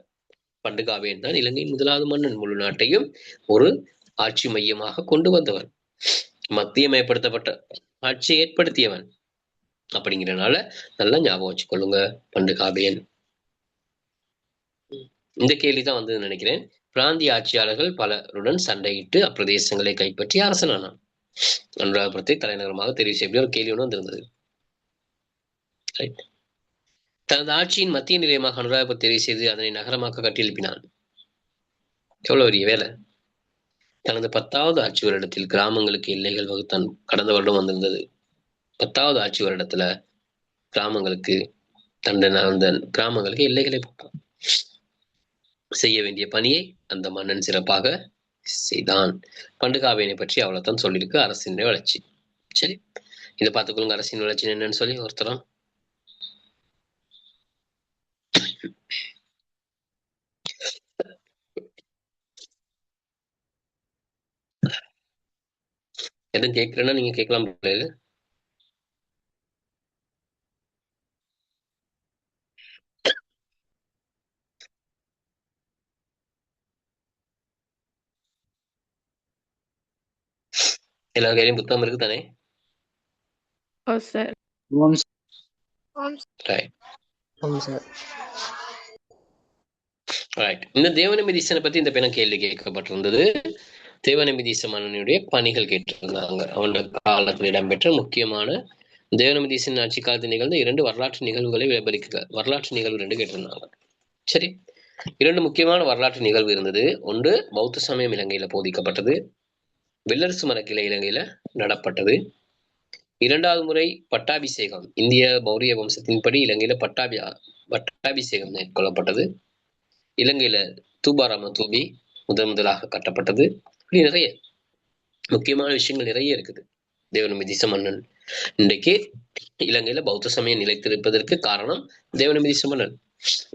Speaker 1: பண்டுகாவேன் தான் இலங்கையின் முதலாவது மன்னன், முழு நாட்டையும் ஒரு ஆட்சி மையமாக கொண்டு வந்தவன், மத்தியமயப்படுத்தப்பட்ட ஆட்சியை ஏற்படுத்தியவன். அப்படிங்கிறனால நல்லா ஞாபகம் வச்சுக்கொள்ளுங்க பண்டுகாவேன். இந்த கேள்விதான் வந்து நினைக்கிறேன். பிராந்திய ஆட்சியாளர்கள் பலருடன் சண்டையிட்டு அப்பிரதேசங்களை கைப்பற்றி அரசனானான். அனுராதபுரத்தை தலைநகரமாக தெரிவு செய்ய ஒரு கேள்வி ஒன்று வந்திருந்தது. தனது ஆட்சியின் மத்திய நிலையமாக அனுராதபுரத்தை தெரிவு செய்து அதனை நகரமாக கட்டியெழுப்பினான். எவ்வளவு பெரிய வேலை. தனது 10வது ஆட்சி வருடத்தில் கிராமங்களுக்கு எல்லைகள் வகுத்தான். கடந்த வருடம் வந்திருந்தது. 10வது ஆட்சி வருடத்துல கிராமங்களுக்கு அந்த கிராமங்களுக்கு எல்லைகளை போட்டான். செய்ய வேண்டிய பணியை அந்த மன்னன் சிறப்பாக செய்தான். பண்டுகாவேனை பற்றி அவ்வளவுதான் சொல்லியிருக்கு. அரசின் வளர்ச்சி. சரி, இதை பார்த்துக்கொள்ளுங்க. அரசின் வளர்ச்சி என்னன்னு சொல்லி ஒருத்தரம் எதுவும் கேட்கிறேன்னா நீங்க கேட்கலாம். எல்லா கையிலும் புத்தகம் இருக்கு தானே? இந்த தேவநம்பிதீசனை பத்தி இந்த பெணம் கேள்வி கேட்கப்பட்டிருந்தது. தேவநம்பிதீச மன்னனுடைய பணிகள் கேட்டிருந்தாங்க. அவனுடைய காலத்தில் இடம்பெற்ற முக்கியமான தேவநம்பிதீசன் ஆட்சி காலத்தில் நிகழ்ந்த 2 வரலாற்று நிகழ்வுகளை விவரிக்க வரலாற்று நிகழ்வு 2 கேட்டிருந்தாங்க. சரி, 2 முக்கியமான வரலாற்று நிகழ்வு இருந்தது. ஒன்று, பௌத்த சமயம் இலங்கையில போதிக்கப்பட்டது. வெள்ளரசு மரக்கிளை இலங்கையில நடப்பட்டது. 2வது முறை பட்டாபிஷேகம், இந்திய மௌரிய வம்சத்தின்படி இலங்கையில பட்டாபிஷேகம் மேற்கொள்ளப்பட்டது. இலங்கையில தூபாராம தூபி முதலாக கட்டப்பட்டது. இப்படி நிறைய முக்கியமான விஷயங்கள் நிறைய இருக்குது. தேவநம்பிதீச மன்னன் இன்றைக்கு இலங்கையில பௌத்த சமயம் நிலைத்திருப்பதற்கு காரணம் தேவநம்பிதீச மன்னன்.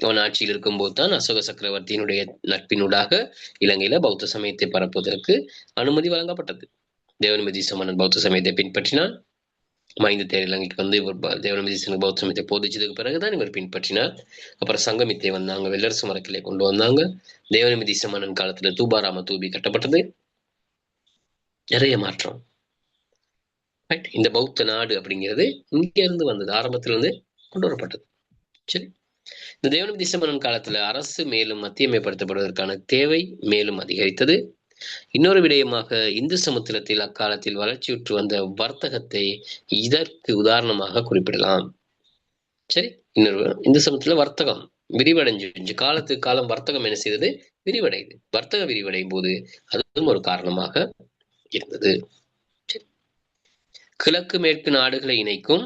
Speaker 1: அவன் ஆட்சியில் இருக்கும்போது தான் அசோக சக்கரவர்த்தியினுடைய நட்பினூடாக இலங்கையில பௌத்த சமயத்தை பரப்புவதற்கு அனுமதி வழங்கப்பட்டது. தேவநம்பிதீச மன்னன் பௌத்த சமயத்தை பின்பற்றினான். மஹிந்த தேரர் இலங்கைக்கு வந்து இவர் தேவநம்பிதீசனுக்கு பௌத்த சமயத்தை போதிச்சதுக்கு பிறகுதான் இவர் பின்பற்றினார். அப்புறம் சங்கமித்தை வந்தாங்க, வெள்ளரசு மரக்கிளை கொண்டு வந்தாங்க. தேவநம்பிதீச மன்னன் காலத்துல தூபாராம தூபி கட்டப்பட்டது. நிறைய மாற்றம். இந்த பௌத்த நாடு அப்படிங்கிறது இங்க இருந்து வந்தது, ஆரம்பத்துல இருந்து கொண்டு வரப்பட்டது. சரி, இந்த தேவநம்பிதீச மன்னன் காலத்துல அரசு மேலும் மத்தியமயப்படுத்தப்படுவதற்கான தேவை மேலும் அதிகரித்தது. இன்னொரு விடயமாக இந்து சமுத்திரத்தில் அக்காலத்தில் வளர்ச்சியுற்று வந்த வர்த்தகத்தை இதற்கு உதாரணமாக குறிப்பிடலாம். சரி, இன்னொரு இந்து சமுத்திரத்துல வர்த்தகம் விரிவடைஞ்சு காலத்துக்கு காலம் வர்த்தகம் என்ன செய்தது? விரிவடையுது. வர்த்தக விரிவடையும் போது அதுவும் ஒரு காரணமாக இருந்தது. கிழக்கு மேற்கு நாடுகளை இணைக்கும்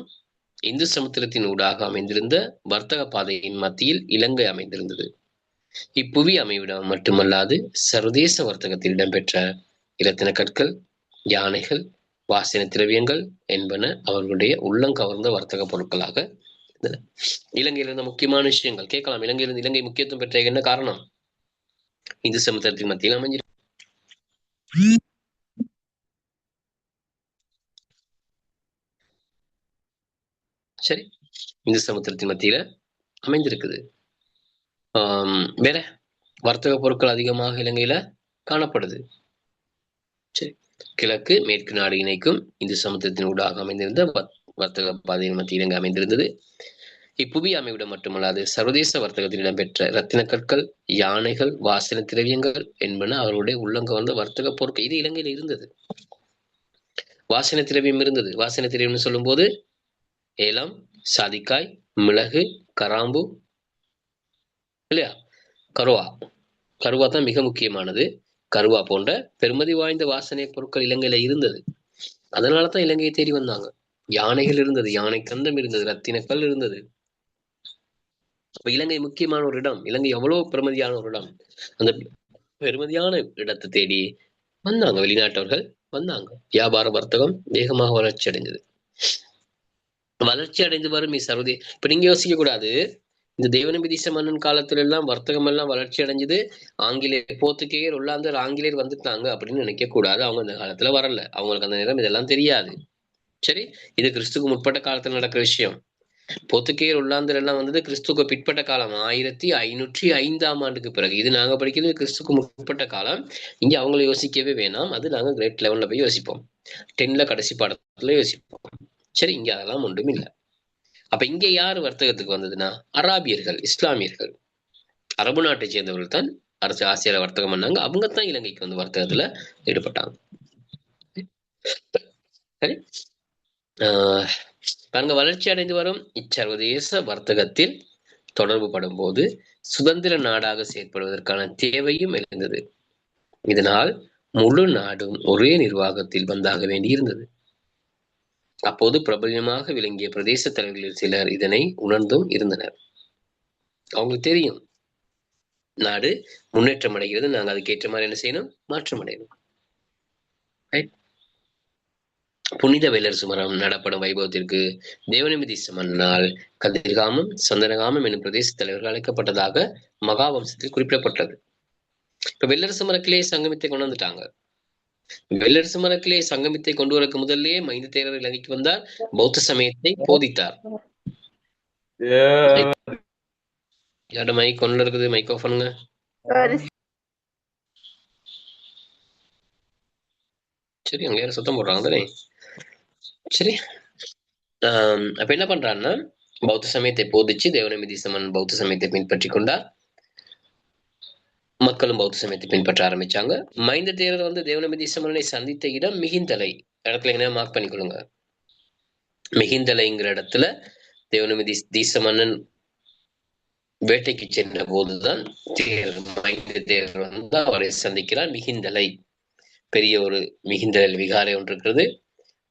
Speaker 1: இந்து சமுத்திரத்தின் ஊடாக அமைந்திருந்த வர்த்தக பாதையின் மத்தியில் இலங்கை அமைந்திருந்தது. இப்புவி அமைவிடம் மட்டுமல்லாது சர்வதேச வர்த்தகத்தில் இடம்பெற்ற இரத்தின கற்கள், யானைகள், வாசன திரவியங்கள் என்பன அவர்களுடைய உள்ளங்கவர்ந்த வர்த்தக பொருட்களாக இருந்தன. இலங்கையில் இருந்த முக்கியமான விஷயங்கள் கேட்கலாம். இலங்கையிலிருந்து இலங்கை முக்கியத்துவம் பெற்ற என்ன காரணம்? இந்து சமுத்திரத்தின் மத்தியில் அமைஞ்சிரு. சரி, இந்து சமுத்திரத்தின் மத்தியில அமைந்திருக்குது. வேற வர்த்தக பொருட்கள் அதிகமாக இலங்கையில காணப்படுது. சரி, கிழக்கு மேற்கு நாடு இணைக்கும் இந்து சமுத்திரத்தின் ஊடாக அமைந்திருந்த வர்த்தக பாதையின் மத்திய இலங்கை அமைந்திருந்தது. இப்புவி அமைவிடம் மட்டுமல்லாது சர்வதேச வர்த்தகத்தில் இடம்பெற்ற இரத்தின கற்கள், யானைகள், வாசன திரவியங்கள் என்பன அவர்களுடைய உள்ளங்கவர்ந்த வர்த்தக பொருட்கள். இது இலங்கையில இருந்தது. வாசன திரவியம் இருந்தது. வாசன திரவியம்னு சொல்லும் போது ஏலம், சாதிக்காய், மிளகு, கராம்பு, இல்லையா, கருவா தான் மிக முக்கியமானது. கருவா போன்ற பெருமதி வாய்ந்த வாசனை பொருட்கள் இலங்கையில இருந்தது. அதனாலதான் இலங்கையை தேடி வந்தாங்க. யானைகள் இருந்தது, யானை கந்தம் இருந்தது, ரத்தினக்கல் இருந்தது. அப்ப இலங்கை முக்கியமான ஒரு இடம். இலங்கை எவ்வளவு பெருமதியான ஒரு இடம். அந்த பெருமதியான இடத்தை தேடி வந்தாங்க, வெளிநாட்டவர்கள் வந்தாங்க. வியாபார வர்த்தகம் வேகமாக வளர்ச்சி அடைந்தது. வளர்ச்சி அடைந்து வரும் இப்ப நீங்க யோசிக்க கூடாது, இந்த தேவநம்பிதீச மன்னன் காலத்துல எல்லாம் வர்த்தகம் எல்லாம் வளர்ச்சி அடைஞ்சது, ஆங்கிலேயர், போர்த்துகேயர், உள்ளாந்தர், ஆங்கிலேயர் வந்துட்டாங்க அப்படின்னு நினைக்க கூடாது. அவங்க அந்த காலத்துல வரல, அவங்களுக்கு அந்த நேரம் இதெல்லாம் தெரியாது. சரி, இது கிறிஸ்துக்கு முற்பட்ட காலத்துல நடக்கிற விஷயம். போர்த்துகேயர், உள்ளாந்தர் எல்லாம் வந்தது கிறிஸ்துக்கு பிற்பட்ட காலம், 1505 ஆண்டுக்கு பிறகு. இது நாங்க படிக்கிறது கிறிஸ்துக்கு முற்பட்ட காலம். இங்க அவங்கள யோசிக்கவே வேணாம், அது நாங்க கிரேட் லெவல்ல போய் யோசிப்போம், 10ல கடைசி பாடத்துல யோசிப்போம். சரி, இங்க அதெல்லாம் ஒன்றும் இல்லை. அப்ப இங்க யாரு வர்த்தகத்துக்கு வந்ததுன்னா அராபியர்கள், இஸ்லாமியர்கள், அரபு நாட்டை சேர்ந்தவர்கள் தான் அரசு ஆசிரியர் வர்த்தகம் பண்ணாங்க. அவங்க தான் இலங்கைக்கு வந்து வர்த்தகத்துல ஈடுபட்டாங்க. சரி, பாருங்க, வளர்ச்சி அடைந்து வரும் இச்சர்வதேச வர்த்தகத்தில் தொடர்பு படும் போது சுதந்திர நாடாக செயற்படுவதற்கான தேவையும் எழுந்தது. இதனால் முழு நாடும் ஒரே நிர்வாகத்தில் வந்தாக வேண்டியிருந்தது. அப்போது பிரபலமாக விளங்கிய பிரதேச தலைவர்களில் சிலர் இதனை உணர்ந்தும் இருந்தனர். அவங்களுக்கு தெரியும் நாடு முன்னேற்றம் அடைகிறது, நாங்க அதுக்கேற்ற மாதிரி என்ன செய்யணும், மாற்றம் அடையணும். புனித வெள்ளரசு மரம் நடப்படும் வைபவத்திற்கு தேவநம்பிதீச மன்னால் கதிர்காமம், சந்தனகாமம் என்னும் பிரதேச தலைவர்கள் அழைக்கப்பட்டதாக மகாவம்சத்தில் குறிப்பிடப்பட்டது. இப்ப வெள்ளரசு மரக்கிலே சங்கமித்தை கொண்டு வந்துட்டாங்க. வெள்ளரசு மரக்கிலே சங்கமித்தை கொண்டு வரக்கு முதல்லயே மைந்த தேரர் இலங்கைக்கு வந்தார், பௌத்த சமயத்தை போதித்தார். யாரோட மைக் கொண்டு இருக்குது, மைக் ஆஃப் பண்ணுங்க. சரி, அங்க யாரும் சத்தம் போடுறாங்க தானே. சரி, அப்ப என்ன பண்றான்னா, பௌத்த சமயத்தை போதிச்சு தேவநம்பிதீச மன்னன் பௌத்த சமயத்தை பின்பற்றி கொண்டார். மக்களும் பௌத்த சமயத்தை பின்பற்ற ஆரம்பிச்சாங்க. மைந்த தேரர் வந்து தேவநம்பிதீச மன்னனை சந்தித்த இடம் மிகிந்தலை. இடத்துல எங்கன்னா மார்க் பண்ணிக்கொள்ளுங்க. மிகிந்தலைங்கிற இடத்துல தேவநம்பிதீச மன்னன் வேட்டைக்கு சென்ற போதுதான் மைந்த தேரர் வந்து அவரை சந்திக்கிறார். மிகிந்தலை பெரிய ஒரு மிகிந்தலை விகாரை ஒன்று இருக்கிறது.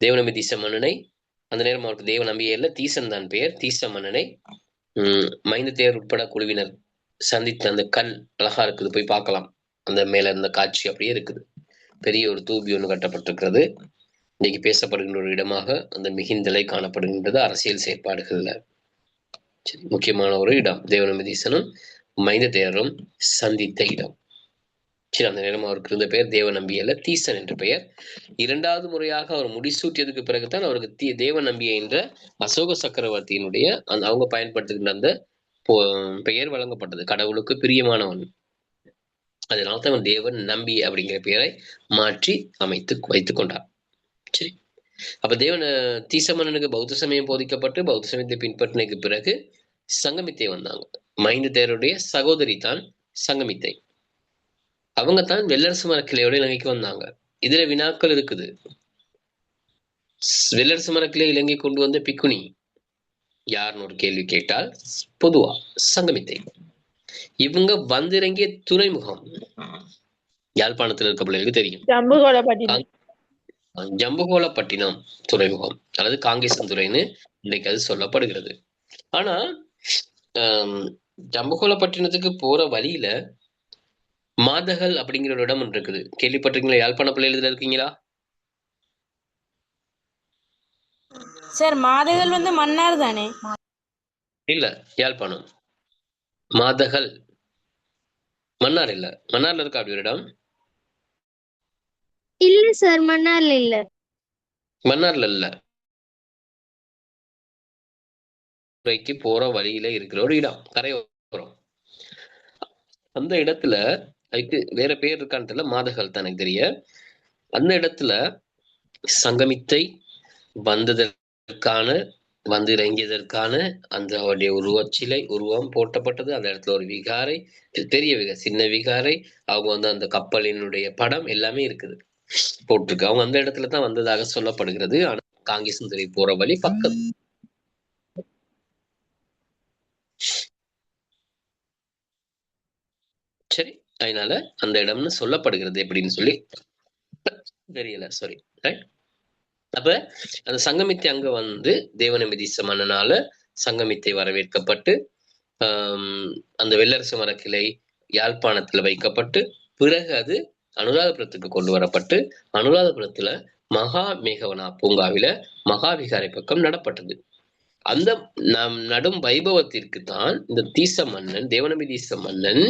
Speaker 1: தேவநம்பிதீச மன்னனை அந்த நேரம் அவருக்கு தேவ நம்பிக்கையில தீசன் தான் பெயர். தீச மன்னனை மைந்த தேரர் உட்பட குழுவினர் சந்தித்த அந்த கல் அழகா இருக்குது, போய் பார்க்கலாம். அந்த மேல இருந்த காட்சி அப்படியே இருக்குது. பெரிய ஒரு தூபி ஒன்று கட்டப்பட்டிருக்கிறது. இன்னைக்கு பேசப்படுகின்ற ஒரு இடமாக அந்த மிகிந்தலை காணப்படுகின்றது அரசியல் செயற்பாடுகள்ல. முக்கியமான ஒரு இடம். தேவநம்பிதீசனும் மைந்த தேரரும் சந்தித்த இடம். சரி, அந்த நேரம் அவருக்கு இருந்த பெயர் தேவ நம்பியல்ல, தீசன் என்ற பெயர். இரண்டாவது முறையாக அவர் முடிசூட்டியதுக்கு பிறகுதான் அவருக்கு தேவ நம்பிய என்ற அசோக சக்கரவர்த்தியினுடைய அவங்க பயன்படுத்துகின்ற அந்த பெயர் வழங்கப்பட்டது. கடவுளுக்கு பிரியமானவன், அதனால்தான் அவன் தேவன் நம்பி அப்படிங்கிற பெயரை மாற்றி வைத்துக் கொண்டார். சரி, அப்ப தீசமன்னனுக்கு பௌத்த சமயம் போதிக்கப்பட்டு பௌத்த சமயத்தை பின்பற்றினதுக்கு பிறகு சங்கமித்தை வந்தாங்க. மைந்த தேரருடைய சகோதரி தான் சங்கமித்தை. அவங்க தான் வெள்ளரசு மரக்கிளையோட இலங்கைக்கு வந்தாங்க. இதுல வினாக்கள் இருக்குது. வெள்ளரசு மரக்கிளை இலங்கை கொண்டு வந்த பிக்குனி யாருன்னு ஒரு கேள்வி கேட்டால் பொதுவா சங்கமித்தை. இவங்க வந்திறங்கிய துறைமுகம் யாழ்ப்பாணத்தில் இருக்க பிள்ளைகளுக்கு தெரியும், ஜம்புகோலப்பட்டினம் துறைமுகம் அல்லது காங்கேசன்துறைன்னு இன்னைக்கு அது சொல்லப்படுகிறது. ஆனா ஜம்புகோலப்பட்டினத்துக்கு போற வழியில மாதகள் அப்படிங்கிற ஒரு இடம் ஒன்று இருக்குது. கேள்விப்பட்டிருக்கீங்களா? யாழ்ப்பாண பிள்ளைகள் இருக்கீங்களா?
Speaker 4: சார், மாதகள் வந்து மன்னார் தானே?
Speaker 1: இல்ல, யாழ்ப்பாணம். மாதகள் மன்னார் இல்ல. மன்னார்ல இருக்கா அப்படி ஒரு இடம்?
Speaker 3: இல்ல சார், மன்னார்ல இல்ல.
Speaker 1: மன்னார்ல இல்ல, போற வழியில இருக்கிற ஒரு இடம், கரையோரம். அந்த இடத்துல அதுக்கு வேற பேர் இருக்கான்னு தெரியல, மாதகள் தான் எனக்கு தெரிய. அந்த இடத்துல சங்கமித்தை வந்ததற்கான வந்து இறங்கியதற்கான அந்த அவருடைய உருவச்சிலை உருவம் போட்டப்பட்டது. அந்த இடத்துல ஒரு விகாரை, பெரிய சின்ன விகாரை, அவங்க வந்து அந்த கப்பலினுடைய படம் எல்லாமே இருக்குது, போட்டிருக்கு. அவங்க அந்த இடத்துல தான் வந்ததாக சொல்லப்படுகிறது. ஆனா காங்கேசன்துறை போற வழி பக்கம். சரி, அதனால அந்த இடம்னு சொல்லப்படுகிறது. எப்படின்னு சொல்லி தெரியல, சாரி. அப்ப அந்த சங்கமித்தை அங்க வந்து தேவநம்பிதீச மன்னனால சங்கமித்தை வரவேற்கப்பட்டு அந்த வெள்ளரசு மரக்கிளை யாழ்ப்பாணத்துல வைக்கப்பட்டு பிறகு அது அனுராதபுரத்துக்கு கொண்டு வரப்பட்டு அனுராதபுரத்துல மகா மேகவனா பூங்காவில மகாவிகாரை பக்கம் நடப்பட்டது. அந்த நாம் நடும் வைபவத்திற்கு தான் இந்த தீச மன்னன், தேவநம்பி தீச மன்னன்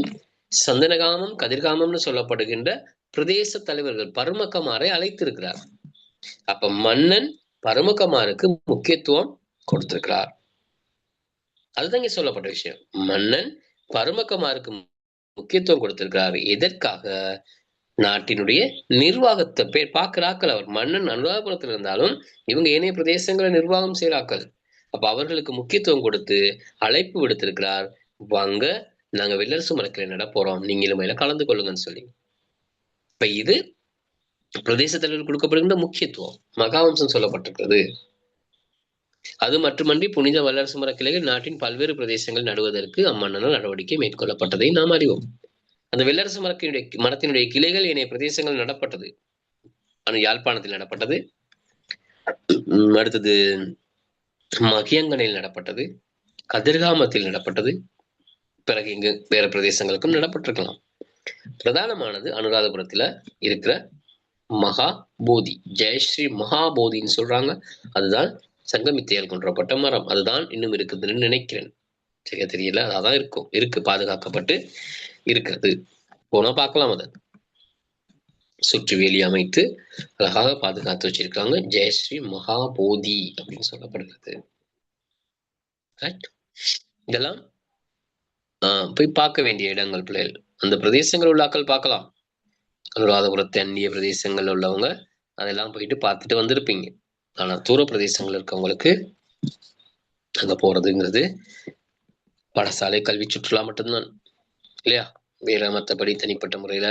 Speaker 1: சந்தனகாமம் கதிர்காமம்னு சொல்லப்படுகின்ற பிரதேச தலைவர்கள் பருமக்கமாரை அழைத்திருக்கிறார். அப்ப மன்னன் பருமக்கமாருக்கு முக்கியத்துவம் கொடுத்திருக்கிறார். அதுதான் இங்க சொல்லப்பட்ட விஷயம். மன்னன் பருமக்கமாருக்கு முக்கியத்துவம் கொடுத்திருக்கிறார். எதற்காக? நாட்டினுடைய நிர்வாகத்தை பேர் பார்க்கிறாக்கள். அவர் மன்னன் அனுராதபுரத்தில் இருந்தாலும் இவங்க ஏனைய பிரதேசங்களை நிர்வாகம் செய்யறாக்கள். அப்ப அவர்களுக்கு முக்கியத்துவம் கொடுத்து அழைப்பு விடுத்திருக்கிறார். வாங்க, நாங்க வெள்ளரசு மரக்கிளை நட போறோம், நீங்களும் கலந்து கொள்ளுங்கன்னு சொல்லி. இப்ப இது பிரதேச தலைவர்கள் கொடுக்கப்படுகின்ற முக்கியத்துவம் மகாவம்சம் சொல்லப்பட்டிருக்கிறது. அது மட்டுமன்றி புனித வல்லரசு மரக்கிளைகள் நாட்டின் பல்வேறு பிரதேசங்கள் நடுவதற்கு அம்மன்னனால் நடவடிக்கை மேற்கொள்ளப்பட்டதை நாம் அறிவோம். அந்த வெள்ளரசு மரத்தினுடைய கிளைகள் ஏனைய பிரதேசங்கள் நடப்பட்டது. யாழ்ப்பாணத்தில் நடப்பட்டது, அடுத்தது மகியங்கனையில் நடப்பட்டது, கதிர்காமத்தில் நடப்பட்டது, பிறகு இங்கு வேற பிரதேசங்களுக்கும் நடப்பட்டிருக்கலாம். பிரதானமானது அனுராதபுரத்துல இருக்கிற மகாபோதி, ஜெயஸ்ரீ மகாபோதின்னு சொல்றாங்க. அதுதான் சங்கமித்தையால் கொன்றப்பட்ட மரம். அதுதான் இன்னும் இருக்குதுன்னு நினைக்கிறேன், சரியா தெரியல. அதான் இருக்கு பாதுகாக்கப்பட்டு இருக்கிறது. போனா பார்க்கலாம். அதை சுற்றி வேலி அமைத்து அழகாக பாதுகாத்து வச்சிருக்காங்க. ஜெயஸ்ரீ மகாபோதி அப்படின்னு சொல்லப்படுகிறது. இதெல்லாம் போய் பார்க்க வேண்டிய இடங்கள் பிள்ளைகள். அந்த பிரதேசங்கள் உள்ளாக்கள் பார்க்கலாம். அனுராதபுரத்தை அந்நிய பிரதேசங்கள் உள்ளவங்க அதெல்லாம் போயிட்டு பார்த்துட்டு வந்திருப்பீங்க. ஆனா தூர பிரதேசங்கள் இருக்கவங்களுக்கு அங்க போறதுங்கிறது பாடசாலை கல்வி சுற்றுலா மட்டும்தான் இல்லையா? வேற மற்றபடி தனிப்பட்ட முறையில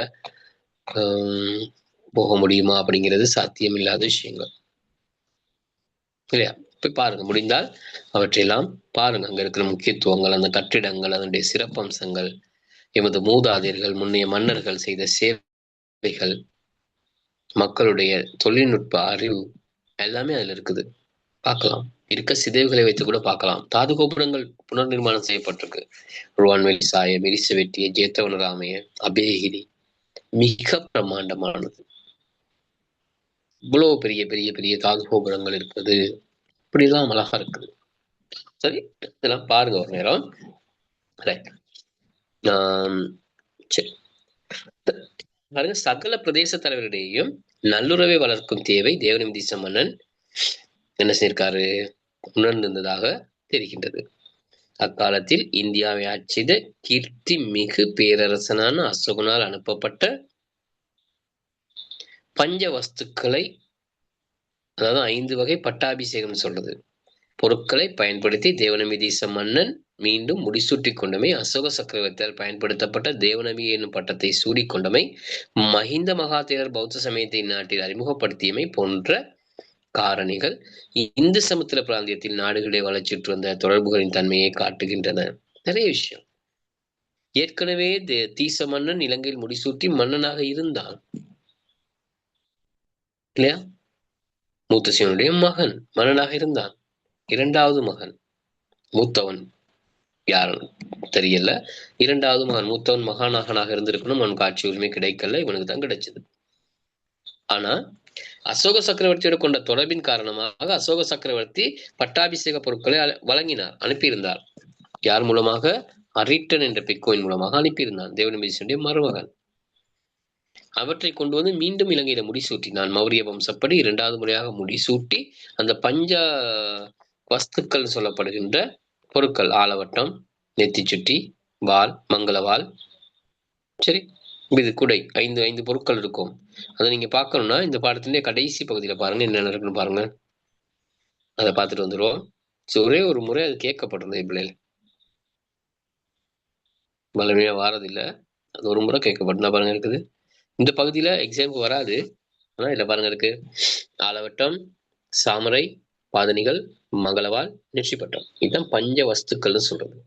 Speaker 1: போக முடியுமா அப்படிங்கிறது சாத்தியம் இல்லாத விஷயங்கள் இல்லையா? போய் பாருங்க, முடிந்தால் அவற்றையெல்லாம் பாருங்க. அங்க இருக்கிற முக்கியத்துவங்கள், அந்த கட்டிடங்கள், அதனுடைய சிறப்பம்சங்கள், எமது மூதாதையர்கள் முன்னைய மன்னர்கள் செய்த சேவைகள், மக்களுடைய தொழில்நுட்ப அறிவு எல்லாமே அதுல இருக்குது. பார்க்கலாம். இருக்க சிதைவுகளை வைத்து கூட பார்க்கலாம். தாது கோபுரங்கள் புனர் நிர்மாணம் செய்யப்பட்டிருக்கு. ருவான்வெளி சாய, மிரிச வெட்டிய, ஜேத்தவனராமைய, அபேகிரி மிக பிரமாண்டமானது. இவ்வளவு பெரிய பெரிய பெரிய தாது கோபுரங்கள் இருக்குது. இப்படிலாம் அழகா இருக்குது. சரி, இதெல்லாம் பாருங்க ஒரு நேரம். சரி, பாருங்க. சகல பிரதேச தலைவரிடையும் நல்லுறவை வளர்க்கும் தேவை தேவநம்பி தீச மன்னன் என்ன செய்திருக்காரு, உணர்ந்திருந்ததாக தெரிகின்றது. அக்காலத்தில் இந்தியாவை ஆட்சித கீர்த்தி மிகு பேரரசனான அசோகனால் அனுப்பப்பட்ட பஞ்ச வஸ்துக்களை, அதாவது 5 வகை பட்டாபிஷேகம் சொல்றது பொருட்களை பயன்படுத்தி தேவநம்பி தீச மன்னன் மீண்டும் முடிசூட்டி கொண்டமை, அசோக சக்கரவர்த்தியால் பயன்படுத்தப்பட்ட தேவநம்பி என்னும் பட்டத்தை சூடிக்கொண்டமை, மஹிந்த மகாதேவர் பௌத்த சமயத்தை நாட்டில் அறிமுகப்படுத்தியமை போன்ற காரணிகள் இந்து சமுத்திர பிராந்தியத்தில் நாடுகளை வளர்ச்சிட்டு வந்த தொடர்புகளின் தன்மையை காட்டுகின்றன. நிறைய விஷயம். ஏற்கனவே தீச மன்னன் இலங்கையில் முடிசூட்டி மன்னனாக இருந்தான் இல்லையா? மூத்தசிவனுடைய மகன் மன்னனாக இருந்தான். 2வது மகன், மூத்தவன் யாருன்னு தெரியல. 2வது மகன், மூத்தவன் மகாநாகனாக இருந்திருக்கணும். அவனுக்கு ஆட்சி உரிமை கிடைக்கல, இவனுக்கு தான் கிடைச்சது. ஆனா அசோக சக்கரவர்த்தியோடு கொண்ட தொடர்பின் காரணமாக அசோக சக்கரவர்த்தி பட்டாபிஷேக பொருட்களை வழங்கினார், அனுப்பியிருந்தார். யார் மூலமாக? அரிட்டன் என்ற பிக்கோயின் மூலமாக அனுப்பியிருந்தான், தேவநம்பி தீசனுடைய மருமகன். அவற்றை கொண்டு வந்து மீண்டும் இலங்கையில முடிசூட்டினான். மௌரிய வம்சப்படி 2வது முறையாக முடிசூட்டி அந்த பஞ்ச வஸ்துக்கள் சொல்லப்படுகின்ற பொருட்கள், ஆலவட்டம், நெத்தி சுட்டி, வால், மங்களவால், சரி, இது குடை, 5 பொருட்கள் இருக்கும். அதை நீங்க பார்க்கணும்னா இந்த பாடத்திலே கடைசி பகுதியில பாருங்க, என்ன இருக்குன்னு பாருங்க. அதை பார்த்துட்டு வந்துடுவோம். ஒரே ஒரு முறை அது கேட்கப்படுறது பிள்ளைகள், வளமையா வாரதில்லை. அது ஒரு முறை கேட்கப்பட்டுனா பாருங்க இருக்குது. இந்த பகுதியில எக்ஸாமுக்கு வராது, ஆனா இதுல பாருங்க இருக்கு. ஆலவட்டம், சாமரை, பாதணிகள், மங்களவால், நெற்றிப்பட்டம். இதுதான் பஞ்ச வஸ்துக்கள்னு சொல்றது.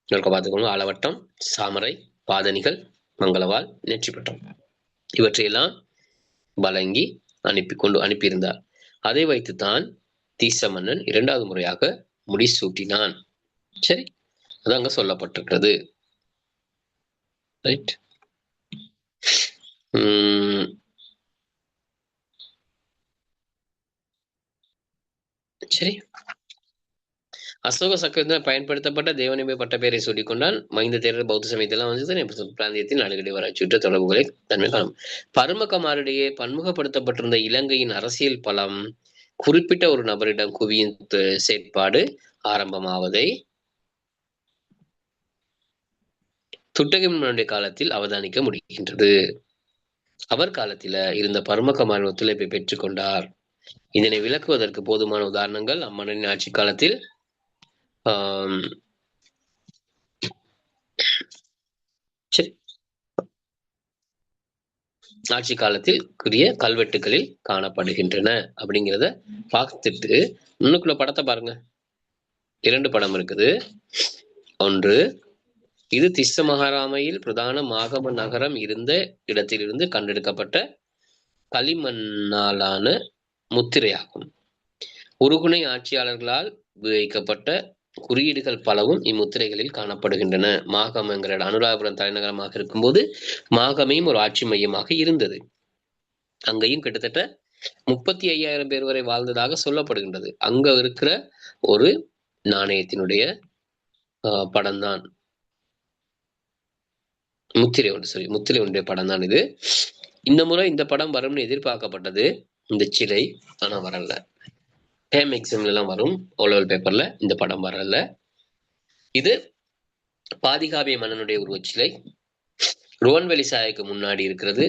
Speaker 1: பார்த்துக்கோங்க. ஆலவட்டம், சாமரை, பாதணிகள், மங்களவால், நெற்றிப்பட்டம் இவற்றையெல்லாம் வழங்கி அனுப்பியிருந்தார். அதை வைத்துத்தான் தீச மன்னன் 2வது முறையாக முடிசூட்டினான். சரி, அது அங்க சொல்லப்பட்டிருக்கிறது. ரைட். சரி, அசோக சக்கரத்தில் பயன்படுத்தப்பட்ட தேவனிமை பட்ட பெயரை சொல்லிக் கொண்டால் மைந்த தேரர் பௌத்த சமயத்தெல்லாம் வந்து பிராந்தியத்தில் நாடுகளை வராட்சியுற்ற தொடர்புகளை தன்மை காணும். பருமகமாரிடையே பன்முகப்படுத்தப்பட்டிருந்த இலங்கையின் அரசியல் பலம் குறிப்பிட்ட ஒரு நபரிடம் குவியும் செயற்பாடு ஆரம்பமாவதை துட்டகமினுடைய காலத்தில் அவதானிக்க முடிகின்றது. அவர் காலத்தில இருந்த பருமகமாரின் ஒத்துழைப்பை பெற்றுக் கொண்டார். இதனை விளக்குவதற்கு போதுமான உதாரணங்கள் அம்மன்னரின் ஆட்சி காலத்தில் ஆட்சி காலத்தில் கூறிய கல்வெட்டுகளில் காணப்படுகின்றன அப்படிங்கிறத பார்த்துட்டு முன்னுக்குள்ள படத்தை பாருங்க. 2 படம் இருக்குது. ஒன்று, இது திஸ்ஸ மகாராமையில் பிரதான மாகம நகரம் இருந்த இடத்திலிருந்து கண்டெடுக்கப்பட்ட களிமண்ணாலான முத்திரையாகும். உருகுணை ஆட்சியாளர்களால் உபயோகிக்கப்பட்ட குறியீடுகள் பலவும் இம்முத்திரைகளில் காணப்படுகின்றன. மாகமங்கிற அனுராதபுரம் தலைநகரமாக இருக்கும்போது மாகமையும் ஒரு ஆட்சி மையமாக இருந்தது. அங்கேயும் கிட்டத்தட்ட 35,000 பேர் வரை வாழ்ந்ததாக சொல்லப்படுகின்றது. அங்க இருக்கிற ஒரு நாணயத்தினுடைய படம் தான் முத்திரை ஒன்றிய படம் தான் இது. இந்த முறை இந்த படம் வரும்னு எதிர்பார்க்கப்பட்டது. இந்த சிலை ஆனா வரல. டேம் எக்ஸாம்ல எல்லாம் வரும், ஓலவல் பேப்பர்ல. இந்த படம் வரல. இது பாதிகாபிய மன்னனுடைய உருவச்சிலை ருவன்வெளி சாய்க்கு முன்னாடி இருக்கிறது.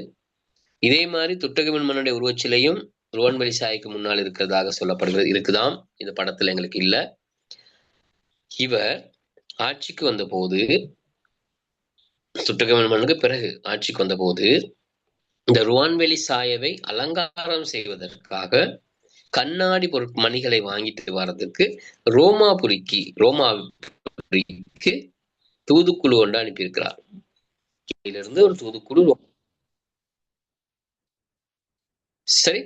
Speaker 1: இதே மாதிரி துட்டகமின் மன்னனுடைய உருவச்சிலையும் ருவன்வெளி சாய்க்கு முன்னால் இருக்கிறதாக சொல்லப்படுகிறது. இருக்குதாம், இந்த படத்துல எங்களுக்கு இல்ல. இவர் ஆட்சிக்கு வந்த போது, துட்டகமின் மன்னனுக்கு பிறகு ஆட்சிக்கு வந்த போது இந்த ருவான்வெளி சாயவை அலங்காரம் செய்வதற்காக கண்ணாடி மணிகளை வாங்கிட்டு வர்றதுக்கு ரோமாபுரிக்கு தூதுக்குழு ஒன்று அனுப்பியிருக்கிறார். இதிலிருந்து ஒரு தூதுக்குழு சரி,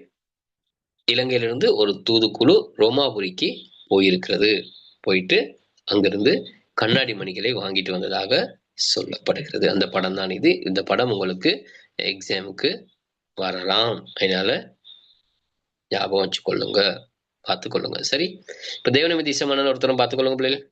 Speaker 1: இலங்கையிலிருந்து ஒரு தூதுக்குழு ரோமாபுரிக்கு போயிருக்கிறது. போயிட்டு அங்கிருந்து கண்ணாடி மணிகளை வாங்கிட்டு வந்ததாக சொல்லப்படுகிறது. அந்த படம் தான் இது. இந்த படம் உங்களுக்கு எக்ஸாமுக்கு வரலாம். அதனால ஞாபகம் வச்சுக்கொள்ளுங்க, பார்த்துக்கொள்ளுங்க. சரி, இப்ப தேவநிமதி திசமான ஒருத்தரம் பார்த்துக்கொள்ளுங்க பிள்ளைகள்.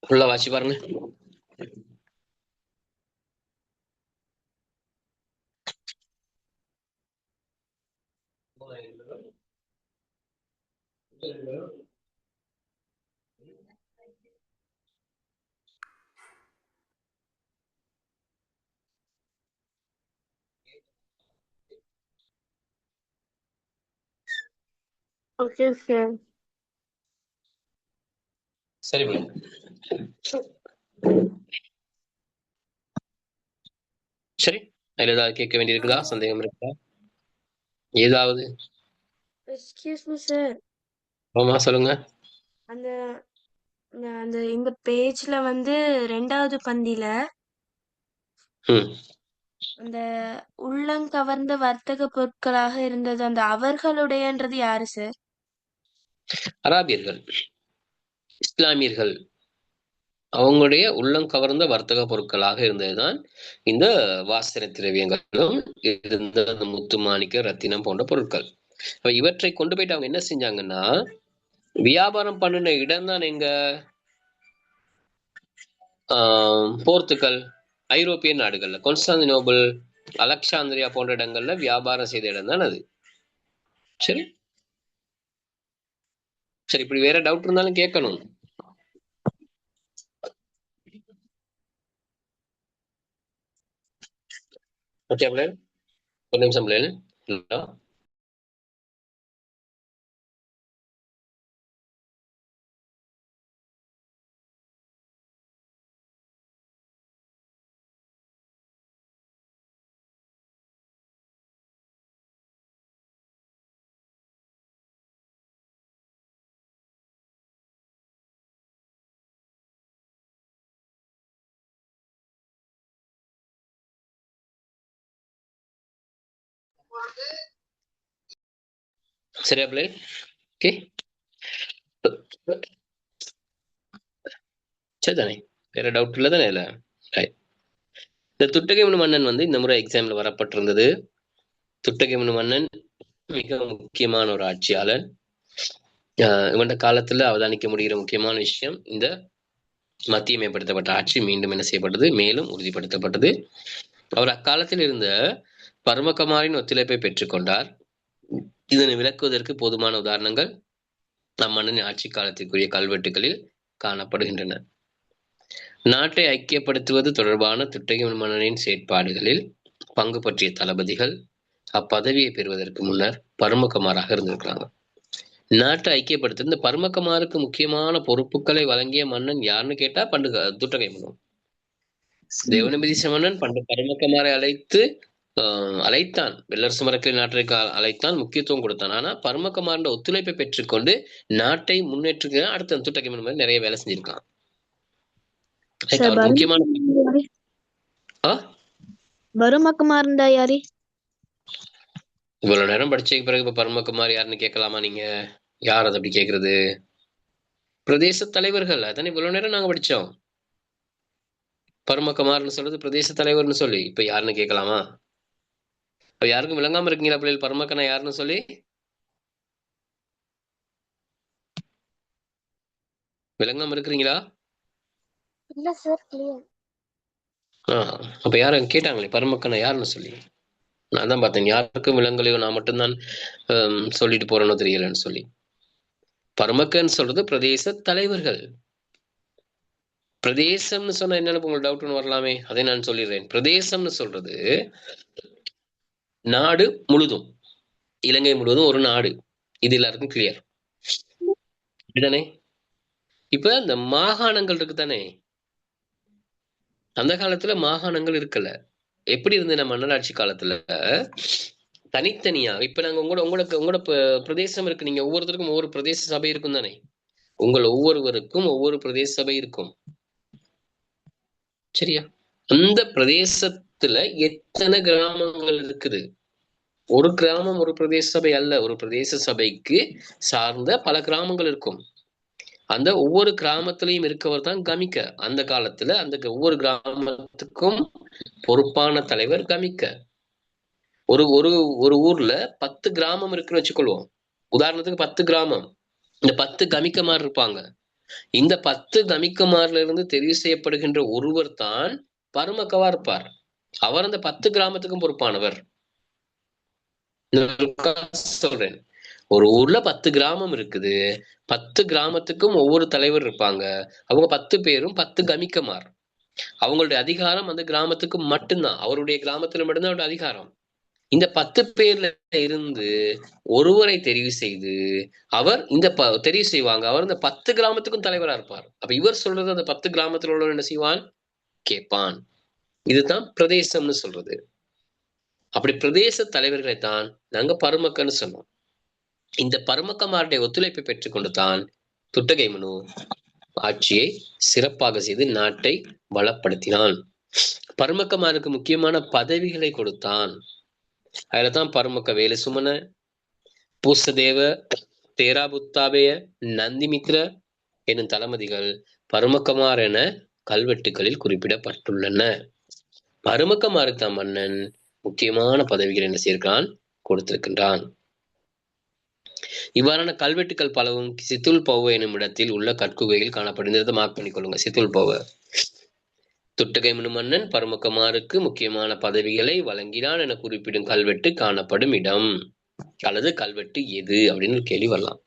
Speaker 1: ஃபுல்லா வாசி பாருங்க.
Speaker 5: Okay, sir.
Speaker 1: சரி, சரி. அதுல ஏதாவது கேட்க வேண்டியிருக்குதா? சந்தேகம் இருக்குதா? ஏதாவது?
Speaker 2: Excuse me sir.
Speaker 1: ஆமா, சொல்லுங்க.
Speaker 2: அந்த அந்த இந்த பேஜ்ல வந்து 2வது பந்தியில அந்த உள்ளங்கவர்ந்த வர்த்தக பொருட்களாக இருந்தது, அந்த அவர்களுடையன்றது யாரு சார்?
Speaker 1: அராபியர்கள், இஸ்லாமியர்கள், அவங்களுடைய உள்ளம் கவர்ந்த வர்த்தக பொருட்களாக இருந்ததுதான் இந்த வாசனை திரவியங்களும் இருந்த அந்த முத்து, மாணிக்க, ரத்தினம் போன்ற பொருட்கள். இவற்றை கொண்டு போயிட்டு அவங்க என்ன செஞ்சாங்கன்னா, வியாபாரம் பண்ணின இடம் தான் எங்க போர்த்துக்கல், ஐரோப்பிய நாடுகள்ல கான்ஸ்டாந்தினோபிள், அலெக்சாந்திரியா போன்ற இடங்கள்ல வியாபாரம் செய்த இடம் தான் அது. சரி சரி, இப்படி வேற டவுட் இருந்தாலும் கேட்கணும். ஓகே பிள்ளைகள், ஒரு நிமிஷம் பிள்ளைகள். சரியா பிள்ளை? ஓகே, சரிதானே? வேற டவுட் இல்லை தானே? இல்லை. இந்த துட்டகைமனு மன்னன் வந்து இந்த முறை எக்ஸாம்ல வரப்பட்டிருந்தது. துட்டகைமனு மன்னன் மிக முக்கியமான ஒரு ஆட்சியாளர். இவன் காலத்துல அவதானிக்க முடிகிற முக்கியமான விஷயம், இந்த மத்தியமயப்படுத்தப்பட்ட ஆட்சி மீண்டும் என்ன செய்யப்பட்டது, மேலும் உறுதிப்படுத்தப்பட்டது. அவர் அக்காலத்தில் இருந்த பரமகுமாரின் ஒத்துழைப்பை பெற்றுக்கொண்டார். இதனை விளக்குவதற்கு போதுமான உதாரணங்கள் நம் மன்னனின் ஆட்சி காலத்திற்குரிய கல்வெட்டுகளில் காணப்படுகின்றன. நாட்டை ஐக்கியப்படுத்துவது தொடர்பான துட்டகைமனு மன்னனின் செயற்பாடுகளில் பங்கு பற்றிய தளபதிகள் அப்பதவியை பெறுவதற்கு முன்னர் பரமகுமாராக இருந்திருக்கிறாங்க. நாட்டை ஐக்கியப்படுத்த இந்த பரமகுமாருக்கு முக்கியமான பொறுப்புகளை வழங்கிய மன்னன் யாருன்னு கேட்டா துட்டகைமனு. தேவநம்பிதீச மன்னன் பண்டு பரமகுமாரை அழைத்தான், வெள்ளரசு மரக்களின் நாட்டை அழைத்தான், முக்கியத்துவம் கொடுத்தான். ஆனா பரமகுமாரோட ஒத்துழைப்பை பெற்றுக்கொண்டு நாட்டை முன்னேற்றுக்க அடுத்த துட்டகைமனு மாதிரி நிறைய வேலை செஞ்சிருக்கான். முக்கியமான இவ்வளவு நேரம் படிச்சதுக்கு பிறகு இப்ப பரமகுமார் யாருன்னு கேட்கலாமா நீங்க? யார் அது அப்படி கேக்குறது? பிரதேச தலைவர்கள். அதானே இவ்வளவு நேரம் நாங்க படிச்சோம். பரமகுமார்னு சொல்றது பிரதேச தலைவர்னு சொல்லி. இப்ப யாருன்னு கேட்கலாமா? இப்ப யாருக்கும் விளங்காம இருக்கீங்களா பிள்ளைகள் பரமக்கனா யாருன்னு சொல்லி? விளங்காம இருக்கிறீங்களா?
Speaker 2: இல்ல சார், கிளியர்.
Speaker 1: அப்ப யாரும் கேட்டாங்களே பரமக்கனா யாருன்னு சொல்லி. நான் தான் பார்த்தேன், யாருக்கும் விளங்கலையோ, நான் மட்டும்தான் சொல்லிட்டு போறேனோ தெரியலன்னு சொல்லி. பரமக்கன்னு சொல்றது பிரதேச தலைவர்கள். பிரதேசம்னு சொன்னா என்னன்னு உங்களுக்கு டவுட்னு வரலாமே, அதை நான் சொல்லிடுறேன். பிரதேசம்னு சொல்றது நாடு முழுதும், இலங்கை முழுவதும் ஒரு நாடு. இது எல்லாருக்கும் கிளியர் இதுதானே? இப்ப இந்த மாகாணங்கள் இருக்கு தானே, அந்த காலத்துல மாகாணங்கள் இருக்கல. எப்படி இருந்து நம்ம மன்னராட்சி காலத்துல தனித்தனியா, இப்ப நாங்க உங்களோட பிரதேசம் இருக்கு, நீங்க ஒவ்வொருத்தருக்கும் ஒவ்வொரு பிரதேச சபை இருக்கும் தானே, உங்கள் ஒவ்வொருவருக்கும் ஒவ்வொரு பிரதேச சபை இருக்கும். சரியா? அந்த பிரதேசத்துல எத்தனை கிராமங்கள் இருக்குது? ஒரு கிராமம் ஒரு பிரதேச சபை அல்ல. ஒரு பிரதேச சபைக்கு சார்ந்த பல கிராமங்கள் இருக்கும். அந்த ஒவ்வொரு கிராமத்திலையும் இருக்கவர் தான் கமிக்க. அந்த காலத்துல அந்த ஒவ்வொரு கிராமத்துக்கும் பொறுப்பான தலைவர் கமிக்க. ஒரு ஒரு ஒரு ஊர்ல 10 கிராமம் இருக்குன்னு வச்சுக்கொள்வோம். உதாரணத்துக்கு 10 கிராமம், இந்த 10 கமிக்கமார் இருப்பாங்க. இந்த 10 கமிக்கமார்ல இருந்து தெரிவு செய்யப்படுகின்ற ஒருவர் தான் பரமக்கவா இருப்பார். அவர் அந்த 10 கிராமத்துக்கும் பொறுப்பானவர். சொல்றேன், ஒரு ஊர்ல 10 கிராமம் இருக்குது, 10 கிராமத்துக்கும் ஒவ்வொரு தலைவர் இருப்பாங்க. அவங்க 10 பேரும் 10 கமிக்கமார். அவங்களுடைய அதிகாரம் அந்த கிராமத்துக்கு மட்டும்தான், அவருடைய கிராமத்துல மட்டும்தான் அவருடைய அதிகாரம். இந்த 10 பேர்ல இருந்து ஒருவரை தெரிவு செய்து அவர் தெரிவு செய்வாங்க. அவர் இந்த 10 கிராமத்துக்கும் தலைவரா இருப்பார். அப்ப இவர் சொல்றது அந்த 10 கிராமத்தில் உள்ளவர் என்ன செய்வான்? கேட்பான். இதுதான் பிரதேசம்னு சொல்றது. அப்படி பிரதேச தலைவர்களை தான் நாங்க பரமக்கன்னு சொன்னோம். இந்த பரமக்கமாருடைய ஒத்துழைப்பை பெற்றுக்கொண்டு தான் துட்டகைமனு ஆட்சியை சிறப்பாக செய்து நாட்டை வளப்படுத்தினான். பரமக்கமாருக்கு முக்கியமான பதவிகளை கொடுத்தான். அதுலதான் பரமக்க வேலுசுமன, பூசதேவ, தேராபுத்தாபேய, நந்திமித்ர என்னும் தளபதிகள் பரமக்கமார் என கல்வெட்டுகளில் குறிப்பிடப்பட்டுள்ளன. பரமக்கமாருக்கு தான் மன்னன் முக்கியமான பதவிகள் என்ன செய்கிறான்? கொடுத்திருக்கின்றான். இவ்வாறான கல்வெட்டுக்கள் பலவும் சித்துல் பௌவ எனும் இடத்தில் உள்ள கற்குகையில் காணப்படுகிறது. மார்க் பண்ணிக்கொள்ளுங்க. சித்துல் பௌவ. துட்டகைமனு மன்னன் பரமக்கமாருக்கு முக்கியமான பதவிகளை வழங்கினான் என குறிப்பிடும் கல்வெட்டு காணப்படும் இடம் அல்லது கல்வெட்டு எது அப்படின்னு கேள்வி வரலாம்.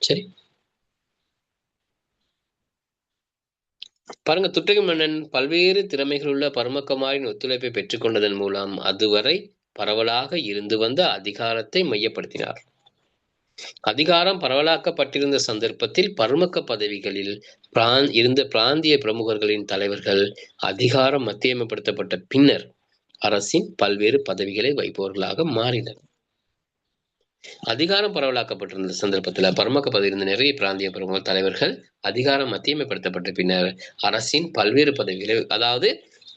Speaker 1: சரி பாருங்க, துட்டகை மன்னன் பல்வேறு திறமைகள் உள்ள பரமக்கமாரின் ஒத்துழைப்பை பெற்றுக்கொண்டதன் மூலம் அதுவரை பரவலாக இருந்து வந்த அதிகாரத்தை மையப்படுத்தினார். அதிகாரம் பரவலாக்கப்பட்டிருந்த சந்தர்ப்பத்தில் பரமக்க பதவிகளில் இருந்த பிராந்திய பிரமுகர்களின் தலைவர்கள் அதிகாரம் மத்தியமப்படுத்தப்பட்ட பின்னர் அரசின் பல்வேறு பதவிகளை வைப்பவர்களாக மாறினர். அதிகாரம் பரவலாக்கப்பட்டிருந்த சந்தர்ப்பத்தில் பரமக்க பதவி இருந்த நிறைய பிராந்திய பிரமுக தலைவர்கள் அதிகாரம் மத்தியமப்படுத்தப்பட்ட பின்னர் அரசின் பல்வேறு பதவிகளை, அதாவது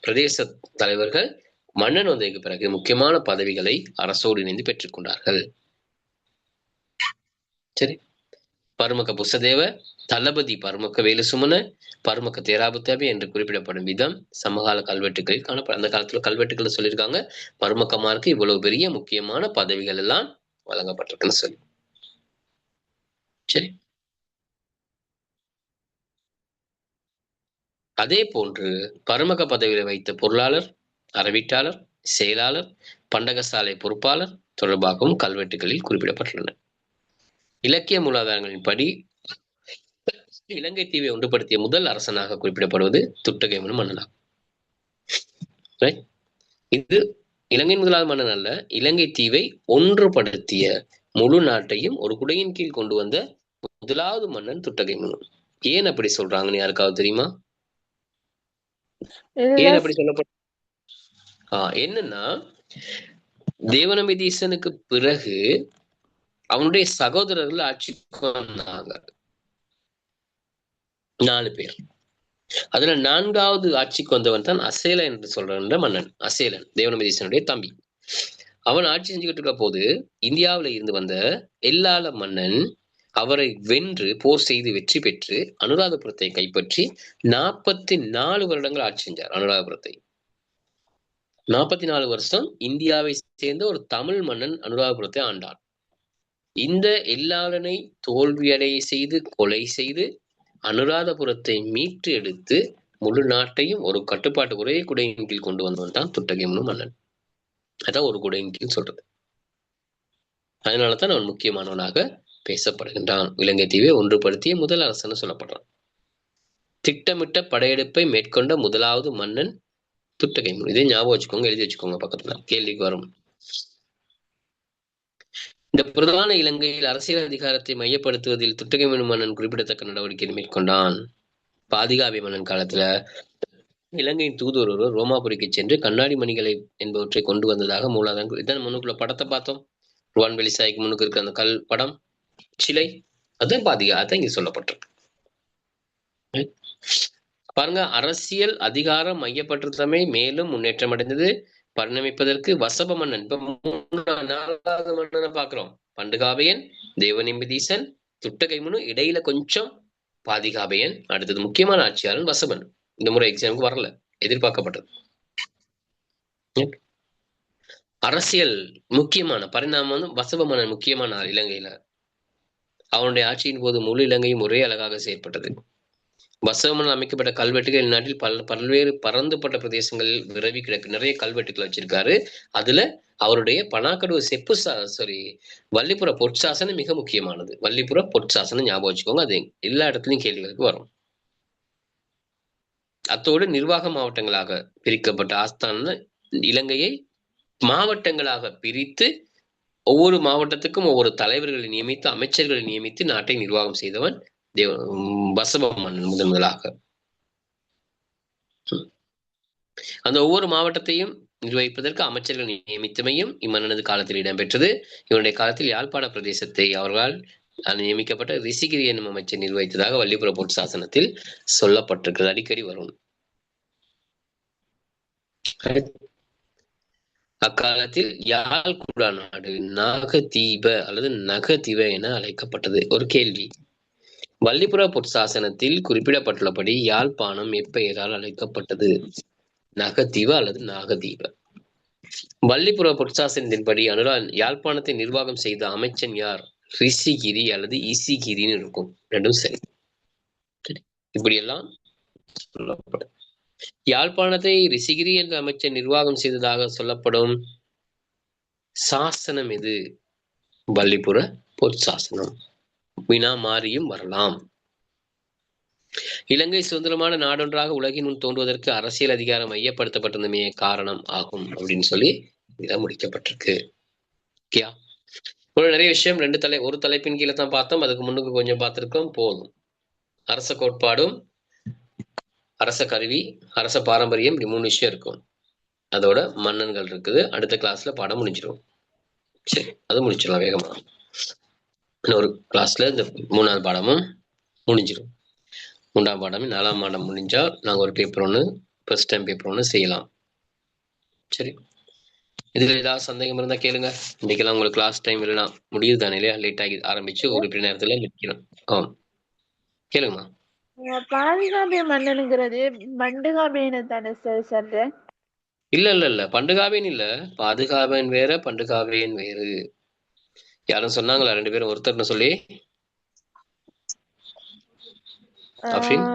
Speaker 1: பிரதேச தலைவர்கள் மன்னன் வந்ததுக்கு பிறகு முக்கியமான பதவிகளை அரசோடு இணைந்து பெற்றுக்கொண்டார்கள். சரி, பருமக்க புசதேவ, தளபதி பருமக்க வேலுசுமன, பருமக்க தேராபுத்தாபி என்று குறிப்பிடப்படும் விதம் சமகால கல்வெட்டுகளில் காணப்படும். அந்த காலத்துல கல்வெட்டுக்கள் சொல்லியிருக்காங்க பருமக்கமாருக்கு இவ்வளவு பெரிய முக்கியமான பதவிகள் எல்லாம் வழங்கப்பட்டிருக்குன்னு சொல்லி. சரி, அதே போன்று பருமக்க பதவியில் வைத்த பொருளாளர், அறவீட்டாளர், செயலாளர், பண்டகசாலை பொறுப்பாளர் தொடர்பாகவும் கல்வெட்டுகளில் குறிப்பிடப்பட்டுள்ளன. இலக்கிய மூலாதாரங்களின் படி இலங்கை தீவை ஒன்றுபடுத்திய முதல் அரசனாக குறிப்பிடப்படுவது துட்டகைமனு மன்னனாகும். இது இலங்கையின் முதலாவது மன்னன் அல்ல, இலங்கை தீவை ஒன்றுபடுத்திய முழு நாட்டையும் ஒரு குடையின் கீழ் கொண்டு வந்த முதலாவது மன்னன் துட்டகைமனு. ஏன் அப்படி சொல்றாங்கன்னு யாருக்காவது தெரியுமா? ஏன் அப்படி சொல்லப்பட்ட என்னன்னா, தேவநம்பிதீசனுக்கு பிறகு அவனுடைய சகோதரர்கள் ஆட்சிக்கு வந்தாங்க 4 பேர். அதுல 4வது ஆட்சிக்கு வந்தவன் தான் அசேலன் என்று சொல்ற மன்னன். அசேலன் தேவநம்பிதீசனுடைய தம்பி. அவன் ஆட்சி செஞ்சுக்கிட்டு இருக்க போது இந்தியாவில இருந்து வந்த எல்லால மன்னன் அவரை வென்று போர் செய்து வெற்றி பெற்று அனுராதபுரத்தை கைப்பற்றி 44 வருடங்கள் ஆட்சி செஞ்சார். அனுராதபுரத்தை 44 வருஷம் இந்தியாவை சேர்ந்த ஒரு தமிழ் மன்னன் அனுராதபுரத்தை ஆண்டான். இந்த எல்லாளனை தோல்வியடைய செய்து கொலை செய்து அனுராதபுரத்தை மீட்டு எடுத்து முழு நாட்டையும் ஒரு கட்டுப்பாட்டு ஒரே குடையின் கீழ் கொண்டு வந்தவன் தான் துட்டகைமனு மன்னன். அதான் ஒரு குடையின் கீழ் சொல்றது. அதனாலதான் அவன் முக்கியமானவனாக பேசப்படுகின்றான். இலங்கை தீவை ஒன்றுபடுத்திய முதல் அரசன் சொல்லப்படுறான். திட்டமிட்ட படையெடுப்பை மேற்கொண்ட முதலாவது மன்னன் துட்டகைமனு. இதை ஞாபகம் வச்சுக்கோங்க, எழுதி வச்சுக்கோங்க பக்கத்துல, கேள்விக்கு வரும். இந்த பிரதான இலங்கையில் அரசியல் அதிகாரத்தை மையப்படுத்துவதில் துட்டகைமனு மன்னன் குறிப்பிடத்தக்க நடவடிக்கை மேற்கொண்டான். பாதிகாபி மன்னன் காலத்துல இலங்கையின் தூதுவர் ஒருவர் ரோமாபுரிக்கு சென்று கண்ணாடி மணிகளை என்பவற்றை கொண்டு வந்ததாக மூலாதாரம். இதான் முன்னுக்குள்ள படத்தை பார்த்தோம், ருவான் வெளிசாய்க்கு முன்னுக்கு இருக்கிற அந்த கல் படம் சிலை, அதான் பாதிகா, அதான் இங்க சொல்லப்பட்டிருக்கு. பாருங்க, அரசியல் அதிகாரம் மையப்பட்டுத்தமை மேலும் முன்னேற்றம் அடைந்தது. பரிணமிப்பதற்கு வசப மன்னன், இப்ப 4வது மன்னனை பாக்குறோம், பண்டுகாபையன், தேவநம்பிதீசன், துட்டகைமனு, இடையில கொஞ்சம் பாதிகாபையன், அடுத்தது முக்கியமான ஆட்சியாளன் வசபன். இந்த முறை எக்ஸாமுக்கு வரல, எதிர்பார்க்கப்பட்டது. அரசியல் முக்கியமான பரிணாமம் வந்து வசப மன்னன் முக்கியமான ஆள் இலங்கையில. அவனுடைய ஆட்சியின் போது முழு இலங்கையும் ஒரே அழகாக செயற்பட்டது. வசவமன்னன் அமைக்கப்பட்ட கல்வெட்டுகள் நாட்டில் பல்வேறு பரந்துபட்ட பிரதேசங்களில் விரவி கிடக்கு. நிறைய கல்வெட்டுகள் வச்சிருக்காரு. அதுல அவருடைய பனாக்கடுவு செப்பு வள்ளிப்புற பொற்சாசனம் மிக முக்கியமானது. வள்ளிப்புற பொற்சாசனம் ஞாபகம் வச்சுக்கோங்க, அது எல்லா இடத்துலயும் கேள்விகளுக்கு வரும். அத்தோடு நிர்வாக மாவட்டங்களாக பிரிக்கப்பட்ட ஆஸ்தான இலங்கையை மாவட்டங்களாக பிரித்து ஒவ்வொரு மாவட்டத்துக்கும் ஒவ்வொரு தலைவர்களை நியமித்து அமைச்சர்களை நியமித்து நாட்டை நிர்வாகம் செய்தவன் வசப மன்னன் முதலாக. அந்த ஒவ்வொரு மாவட்டத்தையும் நிர்வகிப்பதற்கு அமைச்சர்கள் நியமித்தமையும் இம்மன்னனது காலத்தில் இடம்பெற்றது. இவனுடைய காலத்தில் யாழ்ப்பாண பிரதேசத்தை அவர்களால் நியமிக்கப்பட்ட ரிஷிகிரி என்னும் அமைச்சர் நிர்வகித்ததாக வள்ளிபுர பொற்சாசனத்தில் சொல்லப்பட்டிருக்கிறது. அடிக்கடி வரும். அக்காலத்தில் யாழ் குடா நாடு நாகதீப அல்லது நகதீப என அழைக்கப்பட்டது. ஒரு கேள்வி, வள்ளிபுர பொற்சாசனத்தில் குறிப்பிடப்பட்டுள்ளபடி யாழ்ப்பாணம் எப்பெயரால் அழைக்கப்பட்டது? நகதீப அல்லது நாகதீப. வள்ளிபுர பொற்சாசனத்தின்படி யாழ்ப்பாணத்தை நிர்வாகம் செய்த அமைச்சன் யார்? ரிஷிகிரி அல்லது இசிகிரின்னு இருக்கும், ரெண்டும் சரி. இப்படியெல்லாம் சொல்லப்படும். யாழ்ப்பாணத்தை ரிஷிகிரி என்ற அமைச்சர் நிர்வாகம் செய்ததாக சொல்லப்படும் சாசனம் எது? வள்ளிபுர பொற்சாசனம். வினா மாறியும் வரலாம். இலங்கை சுதந்திரமான நாடொன்றாக உலகின் முன் தோன்றுவதற்கு அரசியல் அதிகாரம் மையப்படுத்தப்பட்டிருந்தமே காரணம் ஆகும் அப்படின்னு சொல்லி இதை முடிக்கப்பட்டிருக்கு. நிறைய விஷயம் ஒரு தலைப்பின் கீழே தான் பார்த்தோம். அதுக்கு முன்னுக்கு கொஞ்சம் பார்த்திருக்கோம், போதும். அரச கோட்பாடும் அரச கருவி அரச பாரம்பரியம் இப்படி 3 விஷயம் இருக்கும். அதோட மன்னன்கள் இருக்குது. அடுத்த கிளாஸ்ல பாடம் முடிஞ்சிடும். சரி, அது முடிச்சிடலாம் வேகமா. இன்னொரு கிளாஸ்ல இந்த 3வது பாடமும் முடிஞ்சிடும். 3ஆம் பாடம் 4ஆம் பாடம் முடிஞ்சா நாங்க ஒரு பேப்பர் ஒன்று, ஃபர்ஸ்ட் டைம் பேப்பர் ஒன்று செய்யலாம். சரி, இதுல ஏதாவது சந்தேகம் இருந்தா கேளுங்க. இன்னைக்கெல்லாம் உங்களுக்கு கிளாஸ் டைம் இல்லைனா முடியுது தானே இல்லையா? லேட் ஆகி ஆரம்பிச்சு ஒரு இப்படி நேரத்துல நிற்கிறோம். கேளுங்கம்மா.
Speaker 5: பாதுகாப்பிய மன்னனுங்கிறது பண்டுகாபியனை தானே சார் சொல்றேன்?
Speaker 1: இல்ல பண்டுகாவேன் இல்ல, பாதுகாவேன் வேற பண்டுகாவேன் வேறு. யாரும் சொன்னாங்களா 2 பேரும் ஒருத்தர்னு சொல்லி? ஆப்ஷன்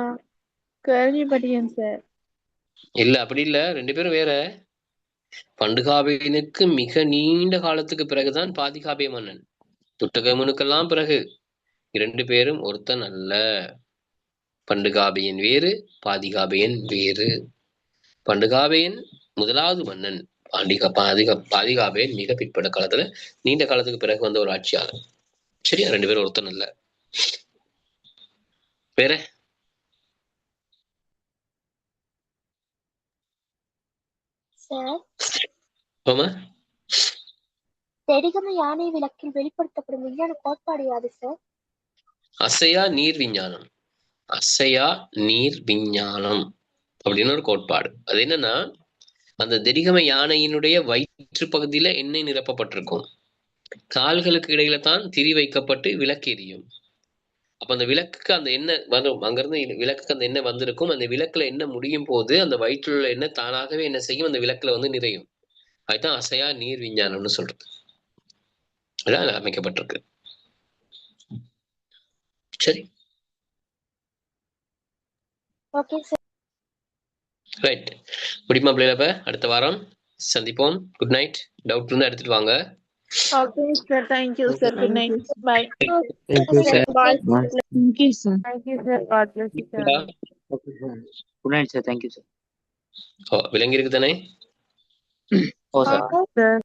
Speaker 5: கேள்விப்பட்டேன் சார்.
Speaker 1: இல்ல, அப்படி இல்ல, 2 பேரும் வேற. பண்டுகாவேனுக்கு மிக நீண்ட காலத்துக்கு பிறகுதான் பாதுகாபிய மன்னன். துட்டகமனுக்கெல்லாம் பிறகு. 2 பேரும் ஒருத்தன் அல்ல. பண்டுகாபியன் வேறு, பாதுகாபியன் வேறு. பண்டுகாபியன் முதலாவது மன்னன். பாதுகாபியன் மிக பிற்பட்ட காலத்துல நீண்ட காலத்துக்கு பிறகு வந்த ஒரு ஆட்சியாளர். சரியா? 2 பேரும் ஒருத்தன் அல்ல. வேற
Speaker 6: சார்,
Speaker 1: ஆமா,
Speaker 6: தெரிகம யானை விளக்கில் வெளிப்படுத்தப்படும் விஞ்ஞான கோட்பாடு யாது சார்?
Speaker 1: அசையா நீர் விஞ்ஞானம். அசையா நீர் விஞ்ஞானம் அப்படின்னு ஒரு கோட்பாடு. அது என்னன்னா, அந்த தெரிகம யானையினுடைய வயிற்று பகுதியில எண்ணெய் நிரப்பப்பட்டிருக்கும். கால்களுக்கு இடையில தான் திரி வைக்கப்பட்டு விளக்கு எரியும். அப்ப அந்த விளக்குக்கு அந்த எண்ணெய் வரும், அங்கிருந்து விளக்குக்கு அந்த எண்ணெய் வந்திருக்கும். அந்த விளக்குல எண்ணெய் முடியும் போது அந்த வயிற்றுல உள்ள எண்ணெய் தானாகவே என்ன செய்யும், அந்த விளக்குல வந்து நிறையும். அதுதான் அசையா நீர் விஞ்ஞானம்னு சொல்றது. அதான் அமைக்கப்பட்டிருக்கு. சரி,
Speaker 6: ஓகே சார்.
Speaker 1: ரைட். முடியுமா பிள்ளைகள? அடுத்த வாரம் சந்திப்போம். Good night. டவுட் இருந்தா எடுத்துட்டு வாங்க.
Speaker 5: Okay sir, thank you sir. Good night. Bye.
Speaker 7: Thank you, sir.
Speaker 5: Bye.
Speaker 7: Thank you, sir.
Speaker 5: Thank you sir. God bless you sir.
Speaker 7: Okay, sir. Good night, sir. Thank you, sir.
Speaker 1: விளங்கி இருக்கு தானே?
Speaker 7: Oh, sir.
Speaker 5: சார்.